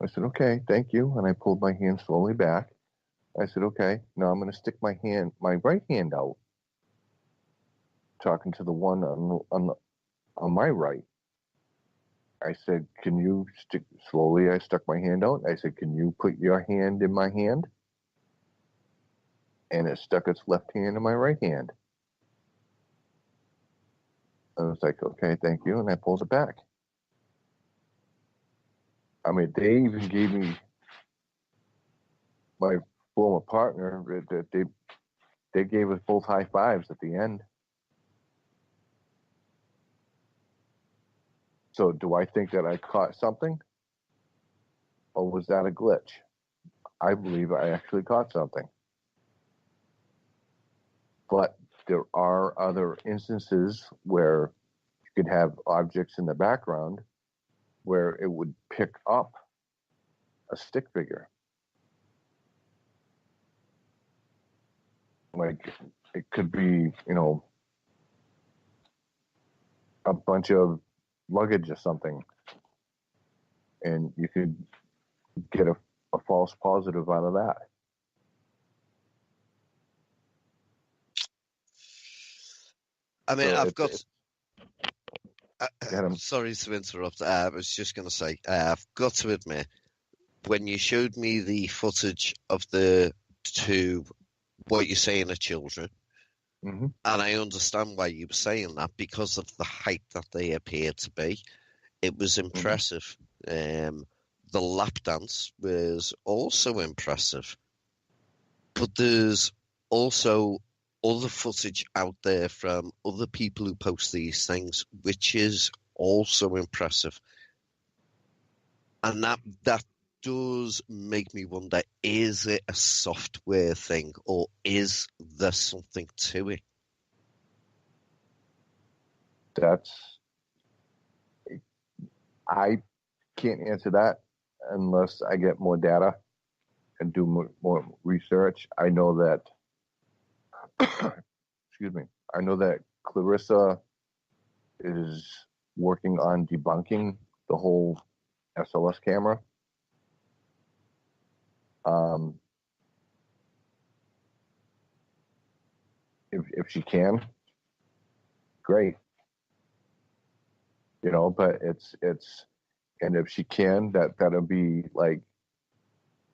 B: I said, okay, thank you. And I pulled my hand slowly back. I said, okay, now I'm going to stick my right hand out, talking to the one on my right. I said, can you slowly, I stuck my hand out. I said, can you put your hand in my hand? And it stuck its left hand in my right hand. I was like, okay, thank you. And I pulled it back. I mean, they even gave me my former partner, they gave us both high fives at the end. So do I think that I caught something? Or was that a glitch? I believe I actually caught something. But there are other instances where you could have objects in the background where it would pick up a stick figure. Like it could be, a bunch of luggage or something. And you could get a false positive out of that.
C: I mean,
B: so
C: sorry to interrupt. I was just going to say, I've got to admit, when you showed me the footage of the two, what you're saying are children,
B: mm-hmm.
C: and I understand why you were saying that because of the height that they appear to be. It was impressive. Mm-hmm. The lap dance was also impressive. But there's also other footage out there from other people who post these things, which is also impressive. And that does make me wonder, is it a software thing or is there something to it?
B: I can't answer that unless I get more data and do more research. I know that, excuse me, I know that Clarissa is working on debunking the whole SLS camera. If she can, great. But it's and if she can, that'll be like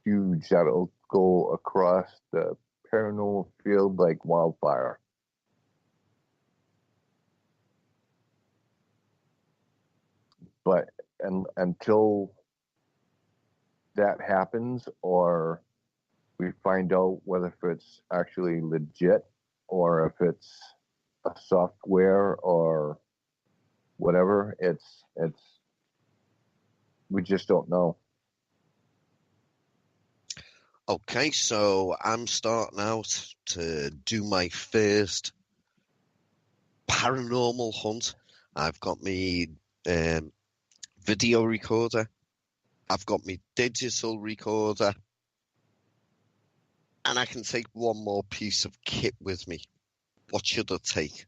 B: huge. That'll go across the paranormal field like wildfire. But until that happens, or we find out whether it's actually legit or if it's a software or whatever, it's we just don't know.
C: Okay, so I'm starting out to do my first paranormal hunt. I've got my video recorder. I've got my digital recorder. And I can take one more piece of kit with me. What should I take?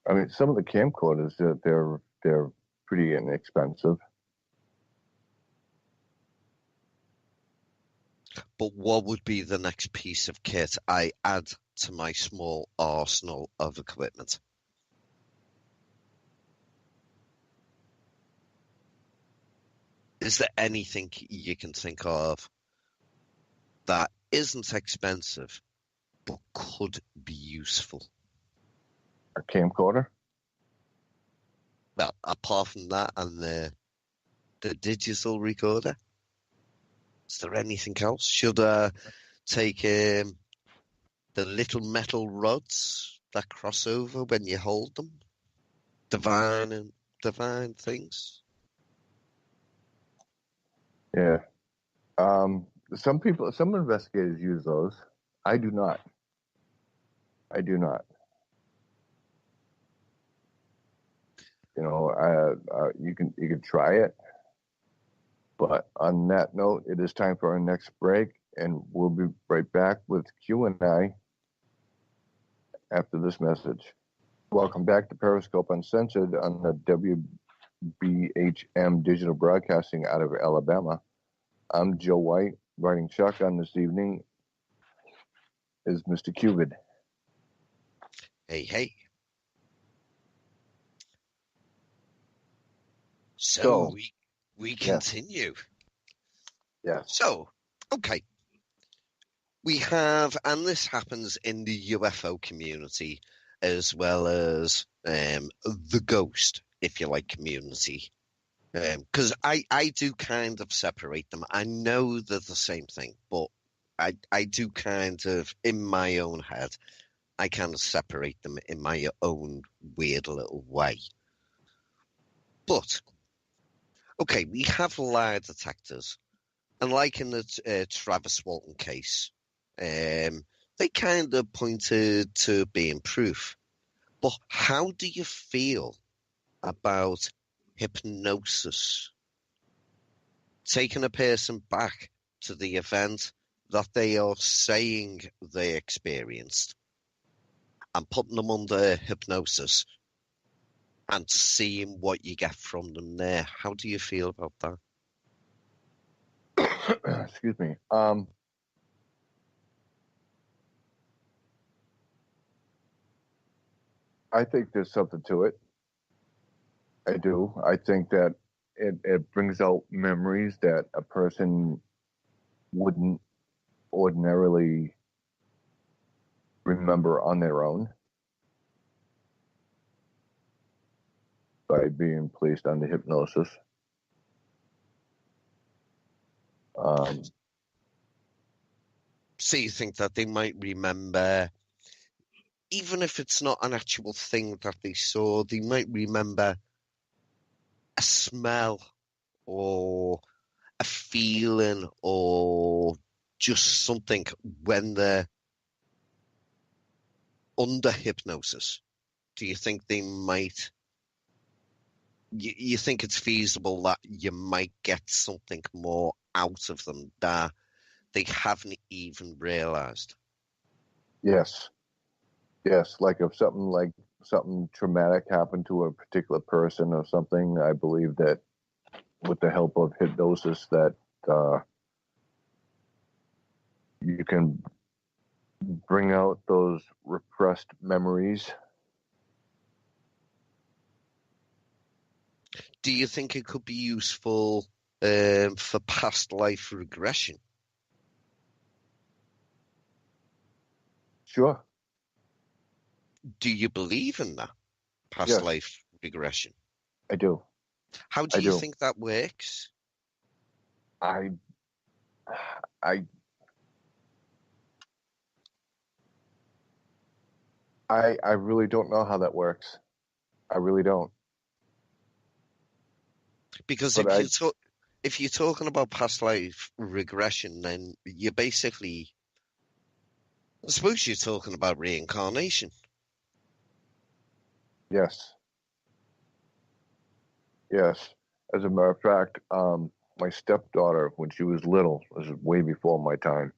B: I mean, some of the camcorders, they're pretty inexpensive.
C: But what would be the next piece of kit I add to my small arsenal of equipment? Is there anything you can think of that isn't expensive but could be useful?
B: A camcorder?
C: Well, apart from that and the digital recorder, is there anything else? Should I take the little metal rods that cross over when you hold them? Divine things?
B: Yeah. Some investigators use those. I do not. You can try it. But on that note, it is time for our next break, and we'll be right back with Q&A after this message. Welcome back to Periscope Uncensored on the WBHM Digital Broadcasting out of Alabama. I'm Joe White, riding shotgun this evening is Mr. QVid.
C: Hey, hey. So
B: So,
C: we continue.
B: Yes.
C: So, okay. We have, and this happens in the UFO community as well as the ghost, if you like, community. Because I do kind of separate them. I know they're the same thing, but I do kind of, in my own head, I kind of separate them in my own weird little way. But, okay, we have lie detectors. And like in the Travis Walton case, they kind of pointed to being proof. But how do you feel about hypnosis? Taking a person back to the event that they are saying they experienced and putting them under hypnosis and seeing what you get from them there. How do you feel about that?
B: Excuse me. I think there's something to it. I do. I think that it brings out memories that a person wouldn't ordinarily remember on their own by being placed under hypnosis.
C: So you think that they might remember, even if it's not an actual thing that they saw, they might remember a smell or a feeling or just something when they're under hypnosis. Do you think they might, you think it's feasible that you might get something more out of them that they haven't even realized?
B: Yes. Like if something traumatic happened to a particular person or something, I believe that with the help of hypnosis that you can bring out those repressed memories.
C: Do you think it could be useful for past life regression?
B: Sure.
C: Do you believe in that past
B: Yes.
C: life regression?
B: I do.
C: How do you think that works?
B: I really don't know how that works. I really don't.
C: Because if you're talking about past life regression, then you're basically, I suppose you're talking about reincarnation.
B: Yes. As a matter of fact, my stepdaughter, when she was little, this is way before my time.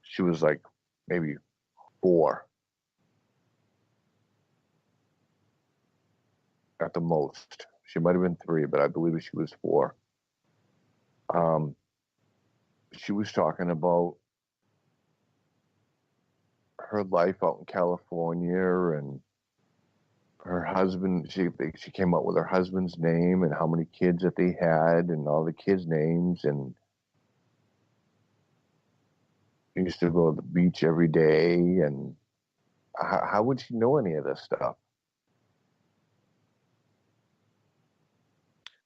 B: She was like maybe 4 at the most. She might have been 3, but I believe she was 4. She was talking about her life out in California and her husband. She came up with her husband's name and how many kids that they had and all the kids' names, and they used to go to the beach every day. And how would she know any of this stuff?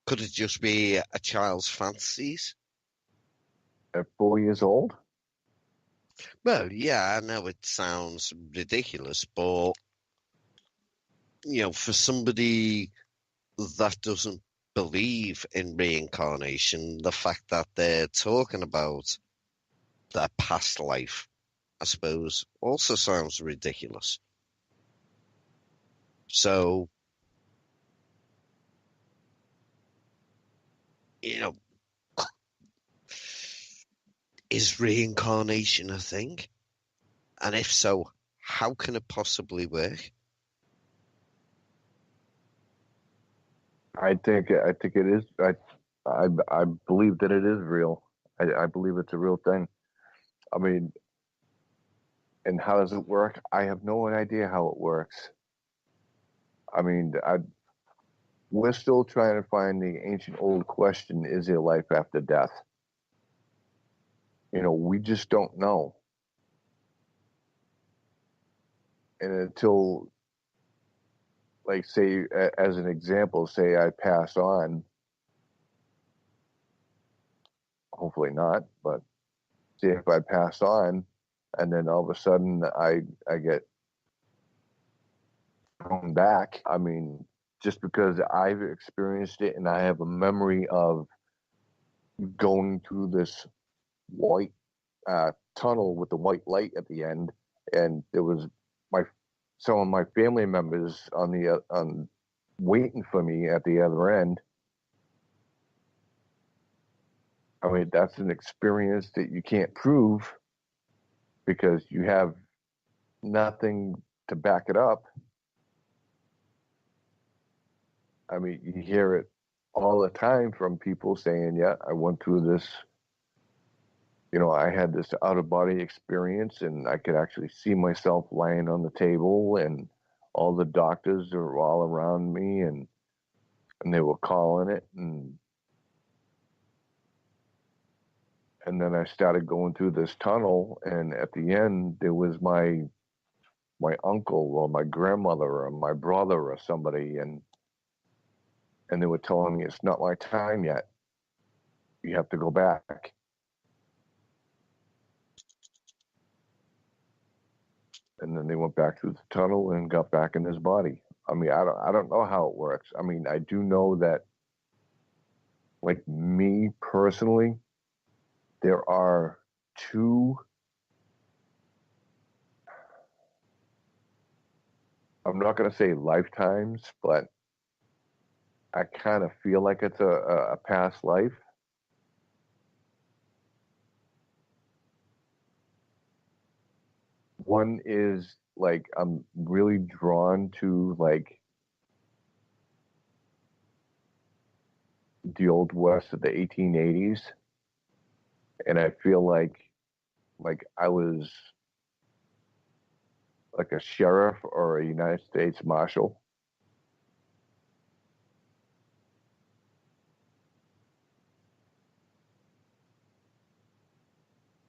C: Could it just be a child's fantasies?
B: At 4 years old?
C: Well, yeah, I know it sounds ridiculous, but for somebody that doesn't believe in reincarnation, the fact that they're talking about their past life, I suppose, also sounds ridiculous. So, is reincarnation a thing? And if so, how can it possibly work?
B: I think it is. I believe that it is real. I believe it's a real thing. I mean, And how does it work? I have no idea how it works. I mean, we're still trying to find the ancient old question, is there life after death? You know, we just don't know. And until, like, say, as an example, say I pass on, hopefully not, but say if I pass on and then all of a sudden I get thrown back, I mean, just because I've experienced it and I have a memory of going through this white tunnel with the white light at the end, and there was some of my family members on waiting for me at the other end. I mean, that's an experience that you can't prove because you have nothing to back it up. I mean, you hear it all the time from people saying, yeah, I went through this, you know, I had this out-of-body experience and I could actually see myself lying on the table and all the doctors are all around me and they were calling it. And then I started going through this tunnel, and at the end, there was my uncle or my grandmother or my brother or somebody, and they were telling me it's not my time yet. You have to go back. And then they went back through the tunnel and got back in his body. I mean, I don't know how it works. I mean, I do know that, like me personally, there are two. I'm not going to say lifetimes, but I kind of feel like it's a past life. One is like I'm really drawn to like the old West of the 1880s, and I feel like I was like a sheriff or a United States Marshal.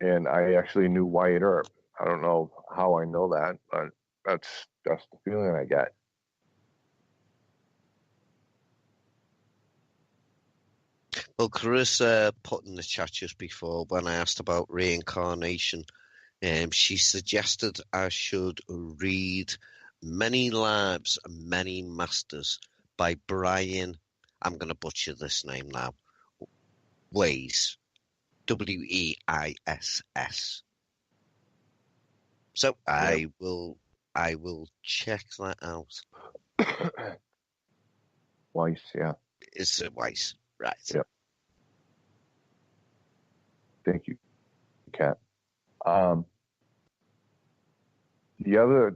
B: And I actually knew Wyatt Earp. I don't know how I know that, but that's the feeling I get.
C: Well, Clarissa put in the chat just before when I asked about reincarnation, she suggested I should read Many Lives and Many Masters by Brian, I'm going to butcher this name now, Weiss, Weiss. So I will check that out.
B: Weiss, yeah.
C: It's Weiss, right?
B: Yep. Thank you, Kat. The other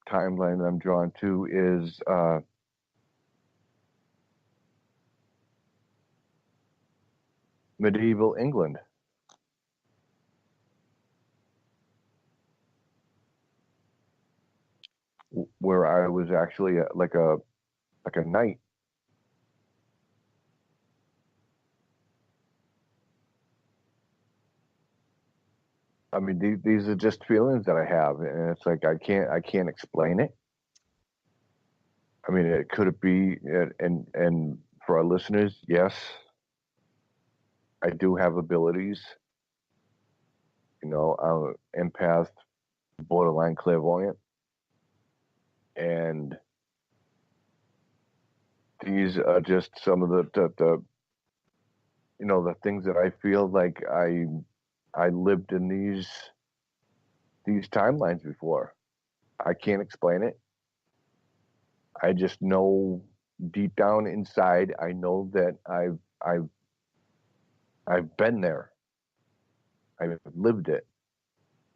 B: timeline I'm drawn to is medieval England. Where I was actually like a knight. I mean, these are just feelings that I have, and it's like I can't explain it. I mean, it could be, and for our listeners, yes, I do have abilities. You know, I'm empath, borderline clairvoyant, and these are just some of the you know, the things that I feel like I lived in these timelines before. I can't explain it. I just know deep down inside, I know that I've been there. I've lived it,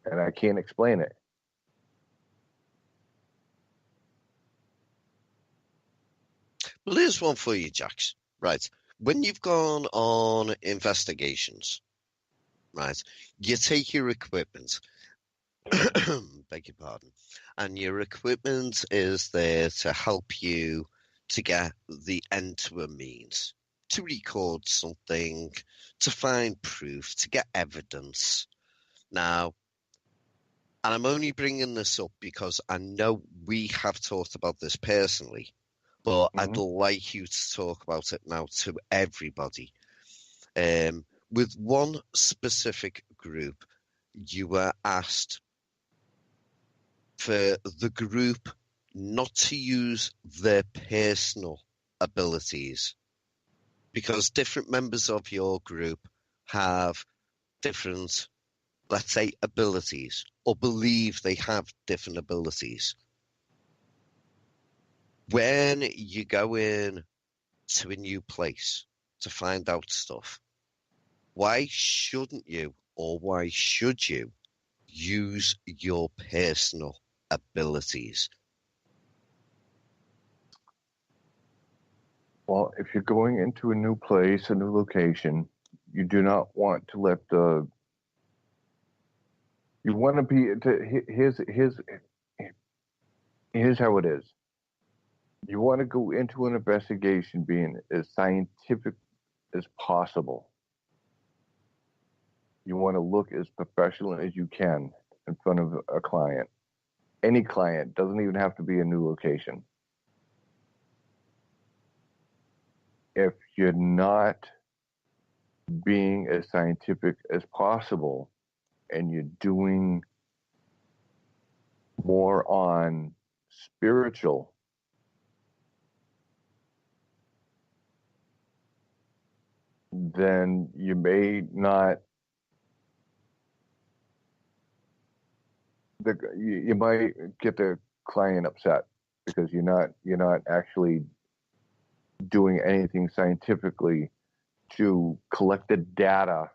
B: and I can't explain it.
C: Well, here's one for you, Jax. Right. When you've gone on investigations, right, you take your equipment. Beg your pardon. And your equipment is there to help you to get the end to a means, to record something, to find proof, to get evidence. Now, and I'm only bringing this up because I know we have talked about this personally, but I'd like you to talk about it now to everybody. With one specific group, you were asked for the group not to use their personal abilities, because different members of your group have different, let's say, abilities, or believe they have different abilities. When you go in to a new place to find out stuff, why shouldn't you, or why should you, use your personal abilities?
B: Well, if you're going into a new place, a new location, you do not want to let the. You want to be. Here's how it is. You want to go into an investigation being as scientific as possible. You want to look as professional as you can in front of a client. Any client, doesn't even have to be a new location. If you're not being as scientific as possible and you're doing more on spiritual, then you may not. You might get the client upset because you're not actually doing anything scientifically to collect the data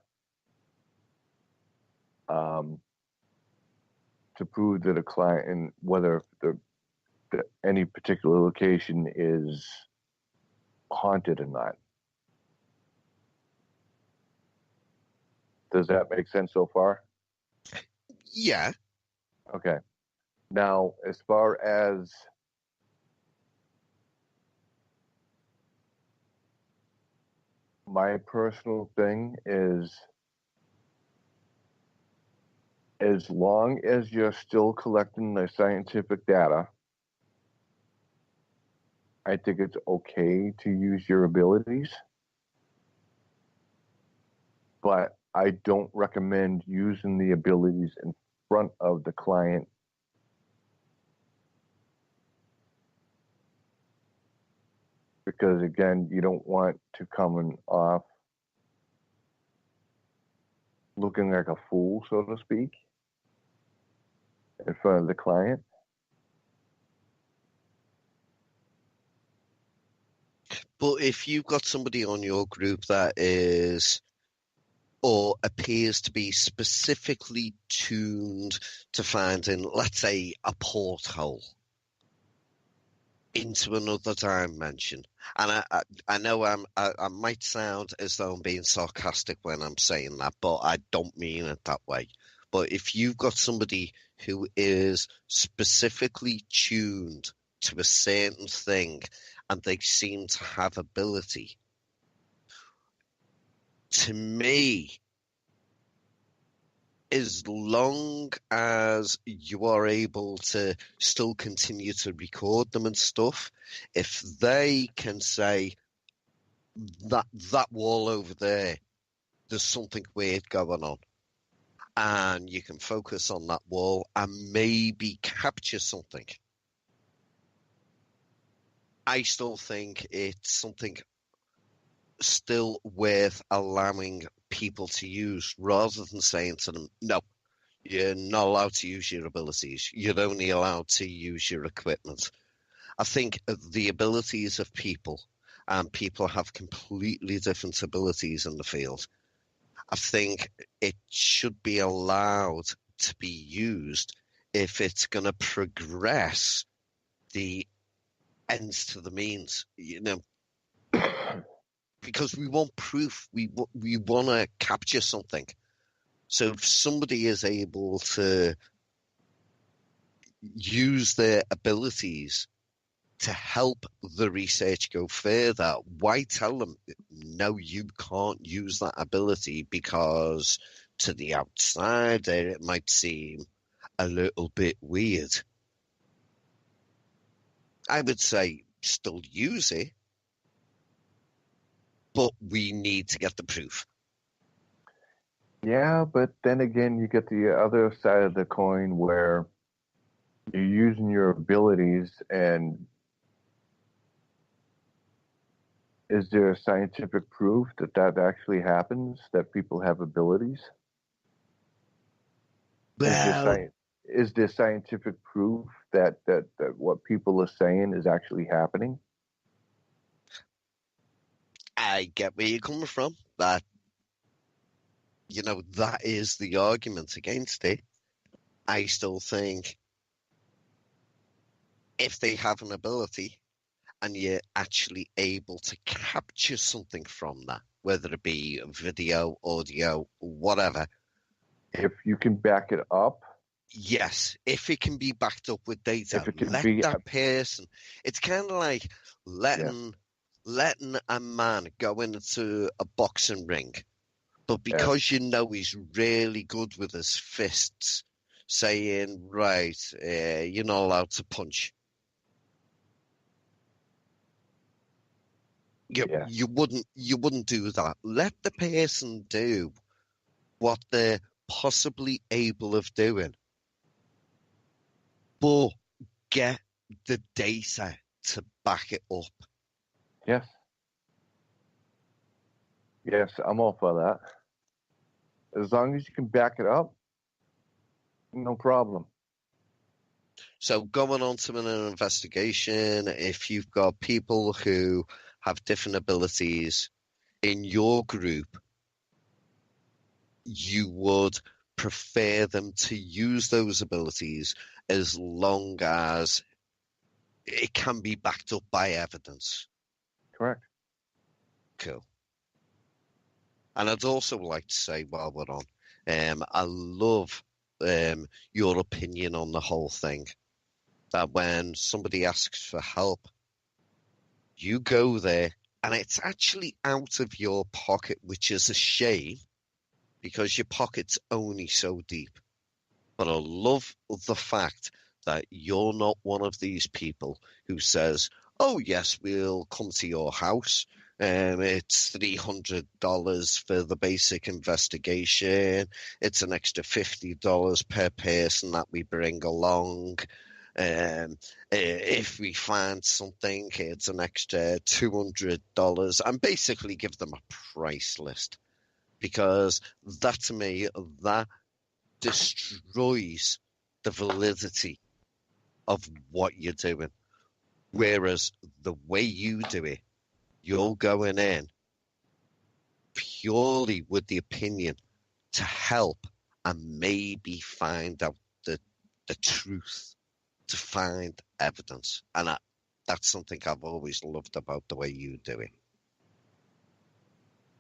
B: to prove that a client, and whether any particular location is haunted or not. Does that make sense so far?
C: Yeah.
B: Okay. Now, as far as my personal thing is, as long as you're still collecting the scientific data, I think it's okay to use your abilities. But I don't recommend using the abilities in front of the client. Because again, you don't want to come off looking like a fool, so to speak, in front of the client.
C: But if you've got somebody on your group that is, or appears to be specifically tuned to finding, let's say, a porthole into another dimension, and I know I might sound as though I'm being sarcastic when I'm saying that, but I don't mean it that way. But if you've got somebody who is specifically tuned to a certain thing and they seem to have ability, to me, as long as you are able to still continue to record them and stuff, if they can say that wall over there, there's something weird going on, and you can focus on that wall and maybe capture something, I still think it's something still worth allowing people to use, rather than saying to them, no, you're not allowed to use your abilities. You're only allowed to use your equipment. I think the abilities of people, and people have completely different abilities in the field, I think it should be allowed to be used if it's going to progress the ends to the means, because we want proof. We want to capture something. So if somebody is able to use their abilities to help the research go further, why tell them, no, you can't use that ability because to the outsider it might seem a little bit weird? I would say still use it, but we need to get the proof.
B: Yeah, but then again, you get the other side of the coin where you're using your abilities, and is there scientific proof that that actually happens, that people have abilities?
C: Well,
B: Is there scientific proof that what people are saying is actually happening?
C: I get where you're coming from. That, that is the argument against it. I still think if they have an ability and you're actually able to capture something from that, whether it be video, audio, whatever.
B: If you can back it up.
C: Yes, if it can be backed up with data,
B: If it can
C: let
B: be
C: that person. It's kind of like letting a man go into a boxing ring, but because you know he's really good with his fists, saying, right, you're not allowed to punch. You wouldn't do that. Let the person do what they're possibly able of doing, but get the data to back it up.
B: Yes. Yes, I'm all for that. As long as you can back it up, no problem.
C: So going on to an investigation, if you've got people who have different abilities in your group, you would prefer them to use those abilities as long as it can be backed up by evidence.
B: Correct.
C: Cool. And I'd also like to say, while we're on, I love your opinion on the whole thing. That when somebody asks for help, you go there and it's actually out of your pocket, which is a shame because your pocket's only so deep. But I love the fact that you're not one of these people who says, oh, yes, we'll come to your house. It's $300 for the basic investigation. It's an extra $50 per person that we bring along. If we find something, it's an extra $200, and basically give them a price list, because that, to me, that destroys the validity of what you're doing. Whereas the way you do it, you're going in purely with the opinion to help and maybe find out the truth, to find evidence. And that's something I've always loved about the way you do it.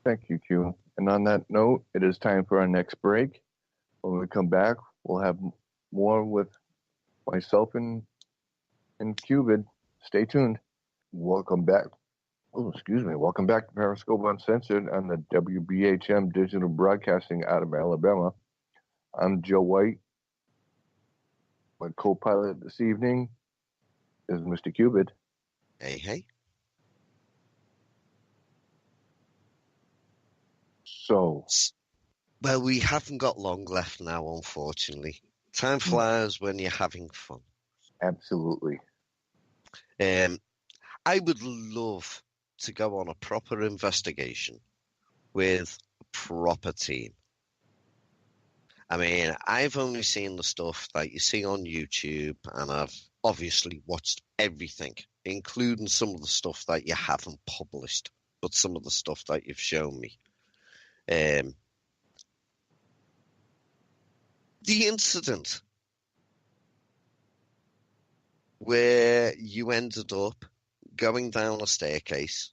B: Thank you, Q. And on that note, it is time for our next break. When we come back, we'll have more with myself and QVid. Stay tuned. Welcome back. Welcome back to Periscope Uncensored on the WBHM Digital Broadcasting out of Alabama. I'm Joe White. My co-pilot this evening is Mr. QVid.
C: Hey.
B: So,
C: well, we haven't got long left now, unfortunately. Time flies when you're having fun.
B: Absolutely.
C: I would love to go on a proper investigation with a proper team. I mean, I've only seen the stuff that you see on YouTube, and I've obviously watched everything, including some of the stuff that you haven't published, but some of the stuff that you've shown me. The incident where you ended up going down a staircase,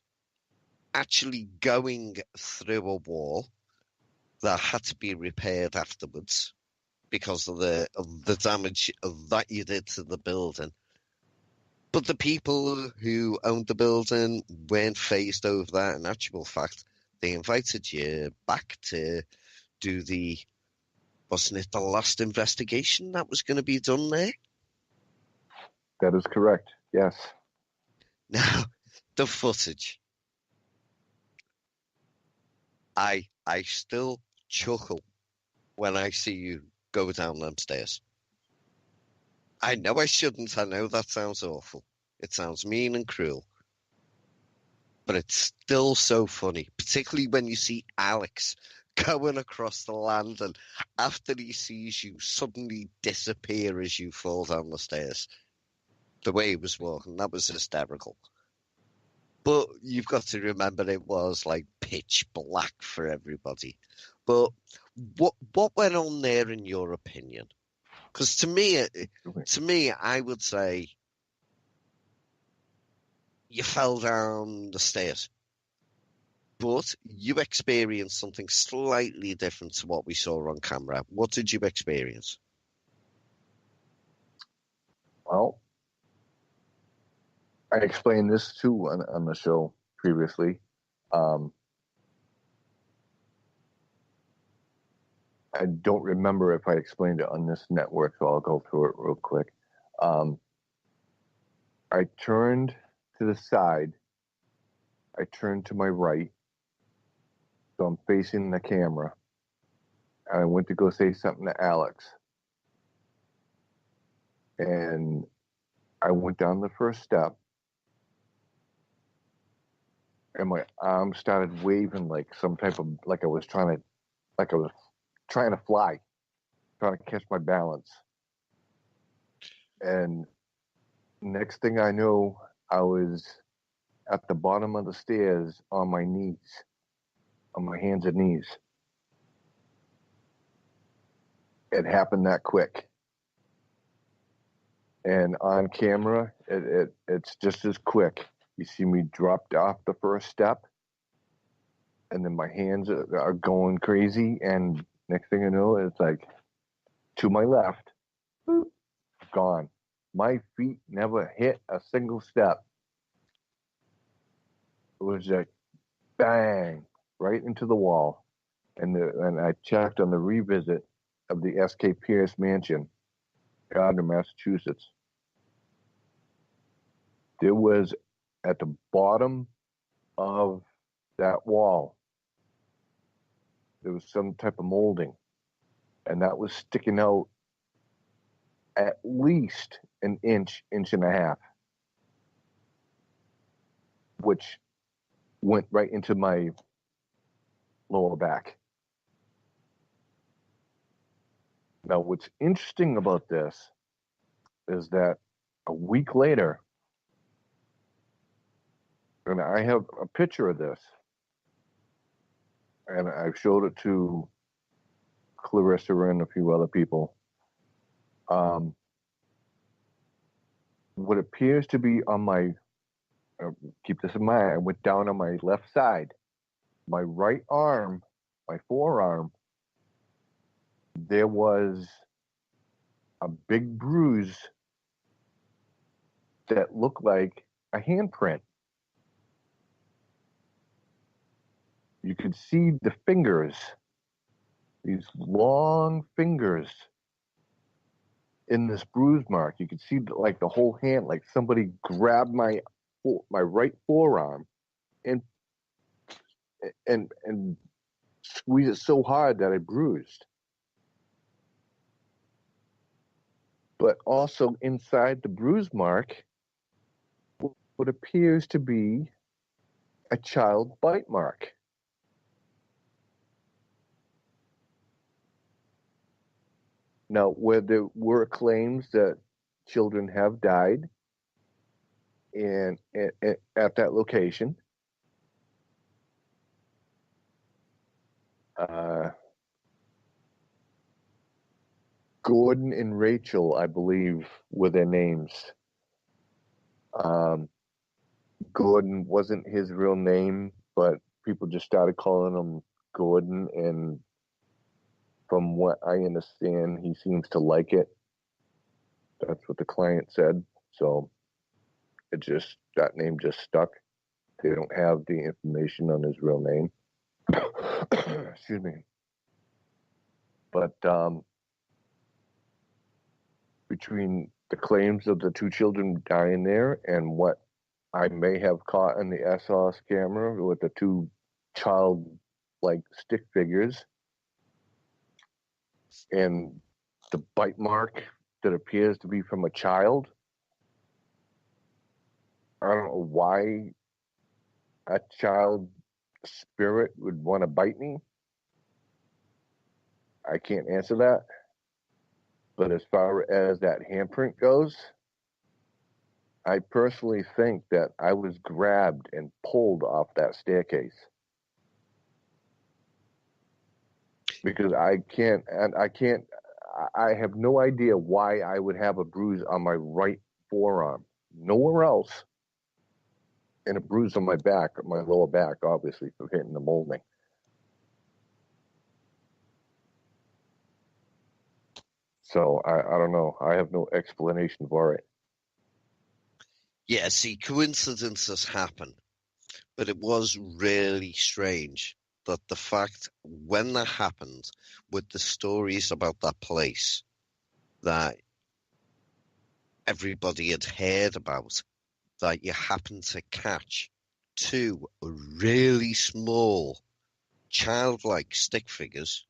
C: actually going through a wall that had to be repaired afterwards, because of the damage that you did to the building. But the people who owned the building weren't phased over that. In actual fact, they invited you back to do wasn't it the last investigation that was going to be done there?
B: That is correct, yes.
C: Now, the footage. I still chuckle when I see you go down them stairs. I know I shouldn't. I know that sounds awful. It sounds mean and cruel. But it's still so funny, particularly when you see Alex going across the land and after he sees you suddenly disappear as you fall down the stairs. The way he was walking, that was hysterical. But you've got to remember it was like pitch black for everybody. But what went on there in your opinion? Because to me, I would say you fell down the stairs. But you experienced something slightly different to what we saw on camera. What did you experience?
B: Well, I explained this too on the show previously. I don't remember if I explained it on this network, so I'll go through it real quick. I turned to the side. I turned to my right. So I'm facing the camera. I went to go say something to Alex. And I went down the first step. And my arm started waving like some type of, like I was trying to fly, trying to catch my balance. And next thing I know, I was at the bottom of the stairs on my knees, on my hands and knees. It happened that quick. And on camera, it's just as quick. You see me dropped off the first step, and then my hands are going crazy, and next thing I know, it's like to my left, boop, gone. My feet never hit a single step. It was like bang, right into the wall. And I checked on the revisit of the S.K. Pierce Mansion, Gardner, Massachusetts. There was at the bottom of that wall, there was some type of molding, and that was sticking out at least an inch and a half, which went right into my lower back. Now, what's interesting about this is that a week later, and I have a picture of this, and I showed it to Clarissa and a few other people. What appears to be on my, keep this in mind, I went down on my left side, my right arm, my forearm, there was a big bruise that looked like a handprint. You could see the fingers, these long fingers in this bruise mark. You could see like the whole hand, like somebody grabbed my right forearm and squeezed it so hard that I bruised. But also inside the bruise mark, what appears to be a child bite mark. Now, where there were claims that children have died at that location, Gordon and Rachel, I believe, were their names. Gordon wasn't his real name, but people just started calling him Gordon, and from what I understand, he seems to like it. That's what the client said. So that name just stuck. They don't have the information on his real name. Excuse me. But between the claims of the 2 children dying there and what I may have caught in the SOS camera with the 2 child-like stick figures and the bite mark that appears to be from a child, I don't know why a child spirit would want to bite me. I can't answer that. But as far as that handprint goes, I personally think that I was grabbed and pulled off that staircase. Because I have no idea why I would have a bruise on my right forearm. Nowhere else. And a bruise on my back, my lower back, obviously, from hitting the molding. So I don't know. I have no explanation for it.
C: Yeah, see, coincidences happen, but it was really strange that the fact when that happened with the stories about that place that everybody had heard about, that you happened to catch 2 really small childlike stick figures,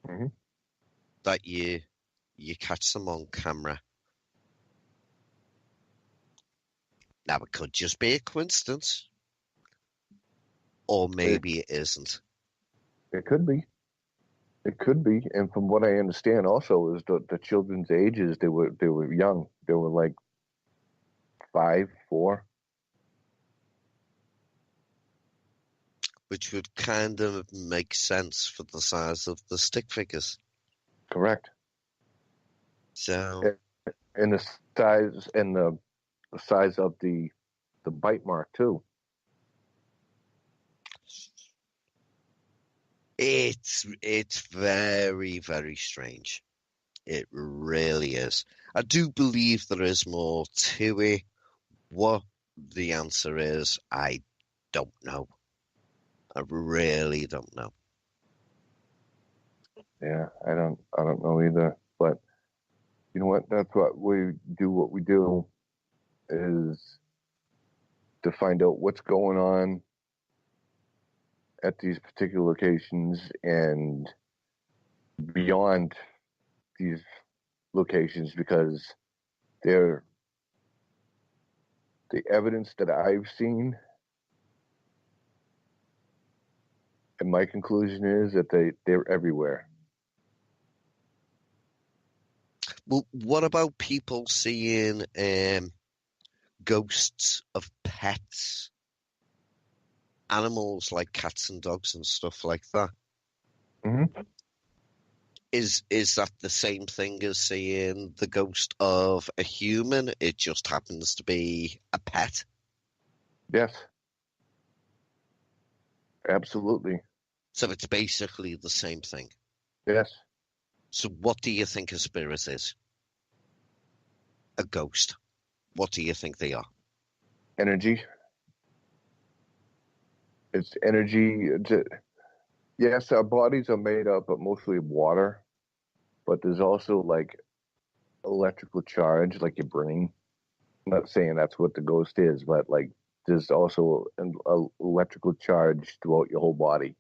B: mm-hmm.
C: that you catch them on camera. Now, it could just be a coincidence, or maybe it isn't.
B: It could be. It could be. And from what I understand also is the children's ages, they were young. They were like 5, 4.
C: Which would kind of make sense for the size of the stick figures.
B: Correct.
C: So,
B: and the size of the bite mark too.
C: it's very, very strange. It really is. I do believe there is more to it. What the answer is, I don't know. I really don't know.
B: Yeah, I don't know either. But you know what? That's what we do. What we do is to find out what's going on at these particular locations and beyond these locations, because the evidence that I've seen, and my conclusion is that they're everywhere.
C: Well, what about people seeing ghosts of pets? Animals like cats and dogs and stuff like that.
B: Mm-hmm.
C: Is that the same thing as seeing the ghost of a human? It just happens to be a pet?
B: Yes. Absolutely.
C: So it's basically the same thing.
B: Yes.
C: So what do you think a spirit is? A ghost. What do you think they are?
B: Energy. It's energy. Yes, our bodies are made up of mostly water, but there's also like electrical charge, like your brain. I'm not saying that's what the ghost is, but like there's also an electrical charge throughout your whole body,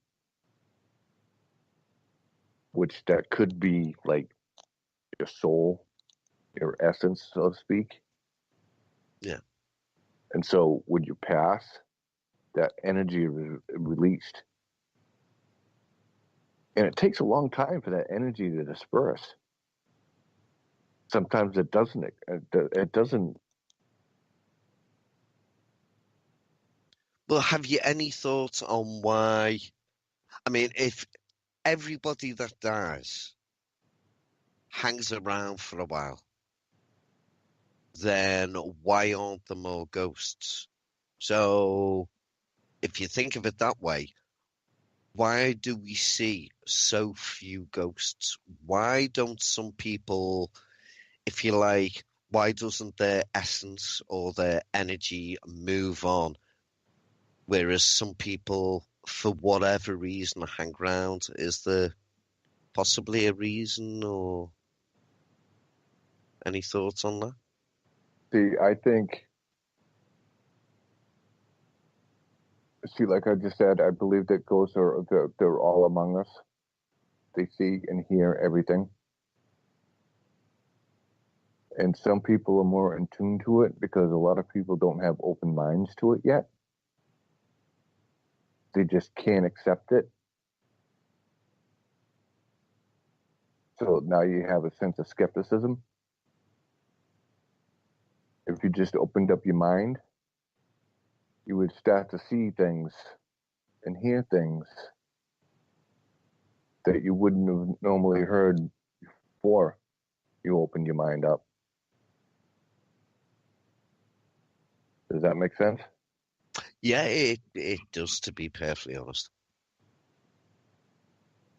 B: which that could be like your soul, your essence, so to speak.
C: Yeah.
B: And so when you pass, that energy is released. And it takes a long time for that energy to disperse. Sometimes it doesn't. It doesn't.
C: Well, have you any thoughts on why? I mean, if everybody that dies hangs around for a while, then why aren't there more ghosts? So if you think of it that way, why do we see so few ghosts? Why don't some people, if you like, why doesn't their essence or their energy move on? Whereas some people, for whatever reason, hang around. Is there possibly a reason, or any thoughts on that?
B: See, I think, like I just said, I believe that ghosts they're all among us. They see and hear everything. And some people are more in tune to it because a lot of people don't have open minds to it yet. They just can't accept it. So now you have a sense of skepticism. If you just opened up your mind, you would start to see things and hear things that you wouldn't have normally heard before you opened your mind up. Does that make sense?
C: Yeah, it does, to be perfectly honest.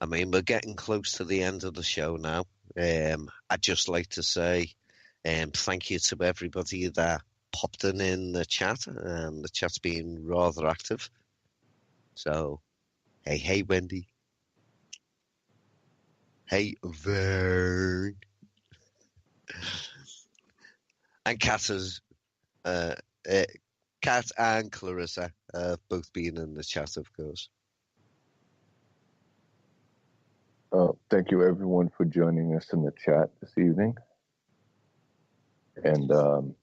C: I mean, we're getting close to the end of the show now. I'd just like to say thank you to everybody that popped in the chat. The chat's been rather active. So, hey, Wendy. Hey, Vern. And Kat and Clarissa both been in the chat, of course.
B: Thank you, everyone, for joining us in the chat this evening. And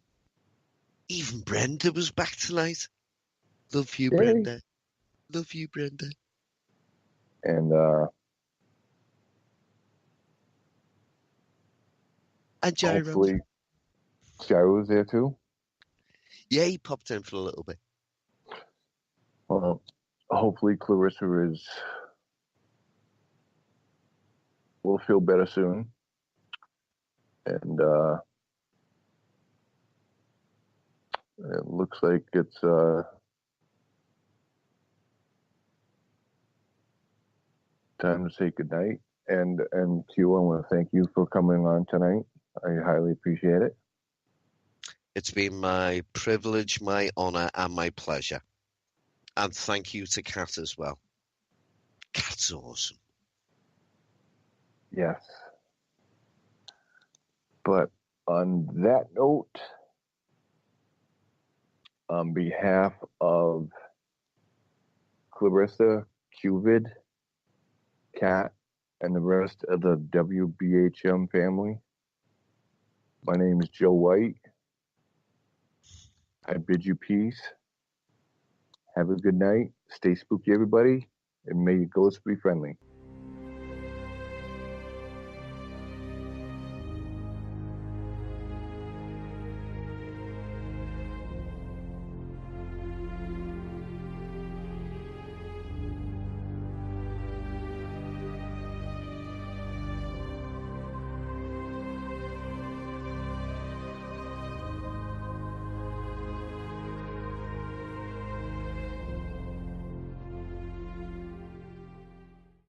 C: even Brenda was back tonight. Love you,
B: yay.
C: Brenda. Love you, Brenda.
B: And
C: Gyro.
B: Hopefully, Gyro's there too.
C: Yeah, he popped in for a little bit.
B: Well, hopefully Clarissa will feel better soon. And it looks like it's time to say goodnight. And Q, I want to thank you for coming on tonight. I highly appreciate it.
C: It's been my privilege, my honor, and my pleasure. And thank you to Kat as well. Kat's awesome.
B: Yes. But on that note, on behalf of Clarissa, QVid, Kat, and the rest of the WBHM family, my name is Joe White. I bid you peace. Have a good night. Stay spooky, everybody, and may your ghosts be friendly.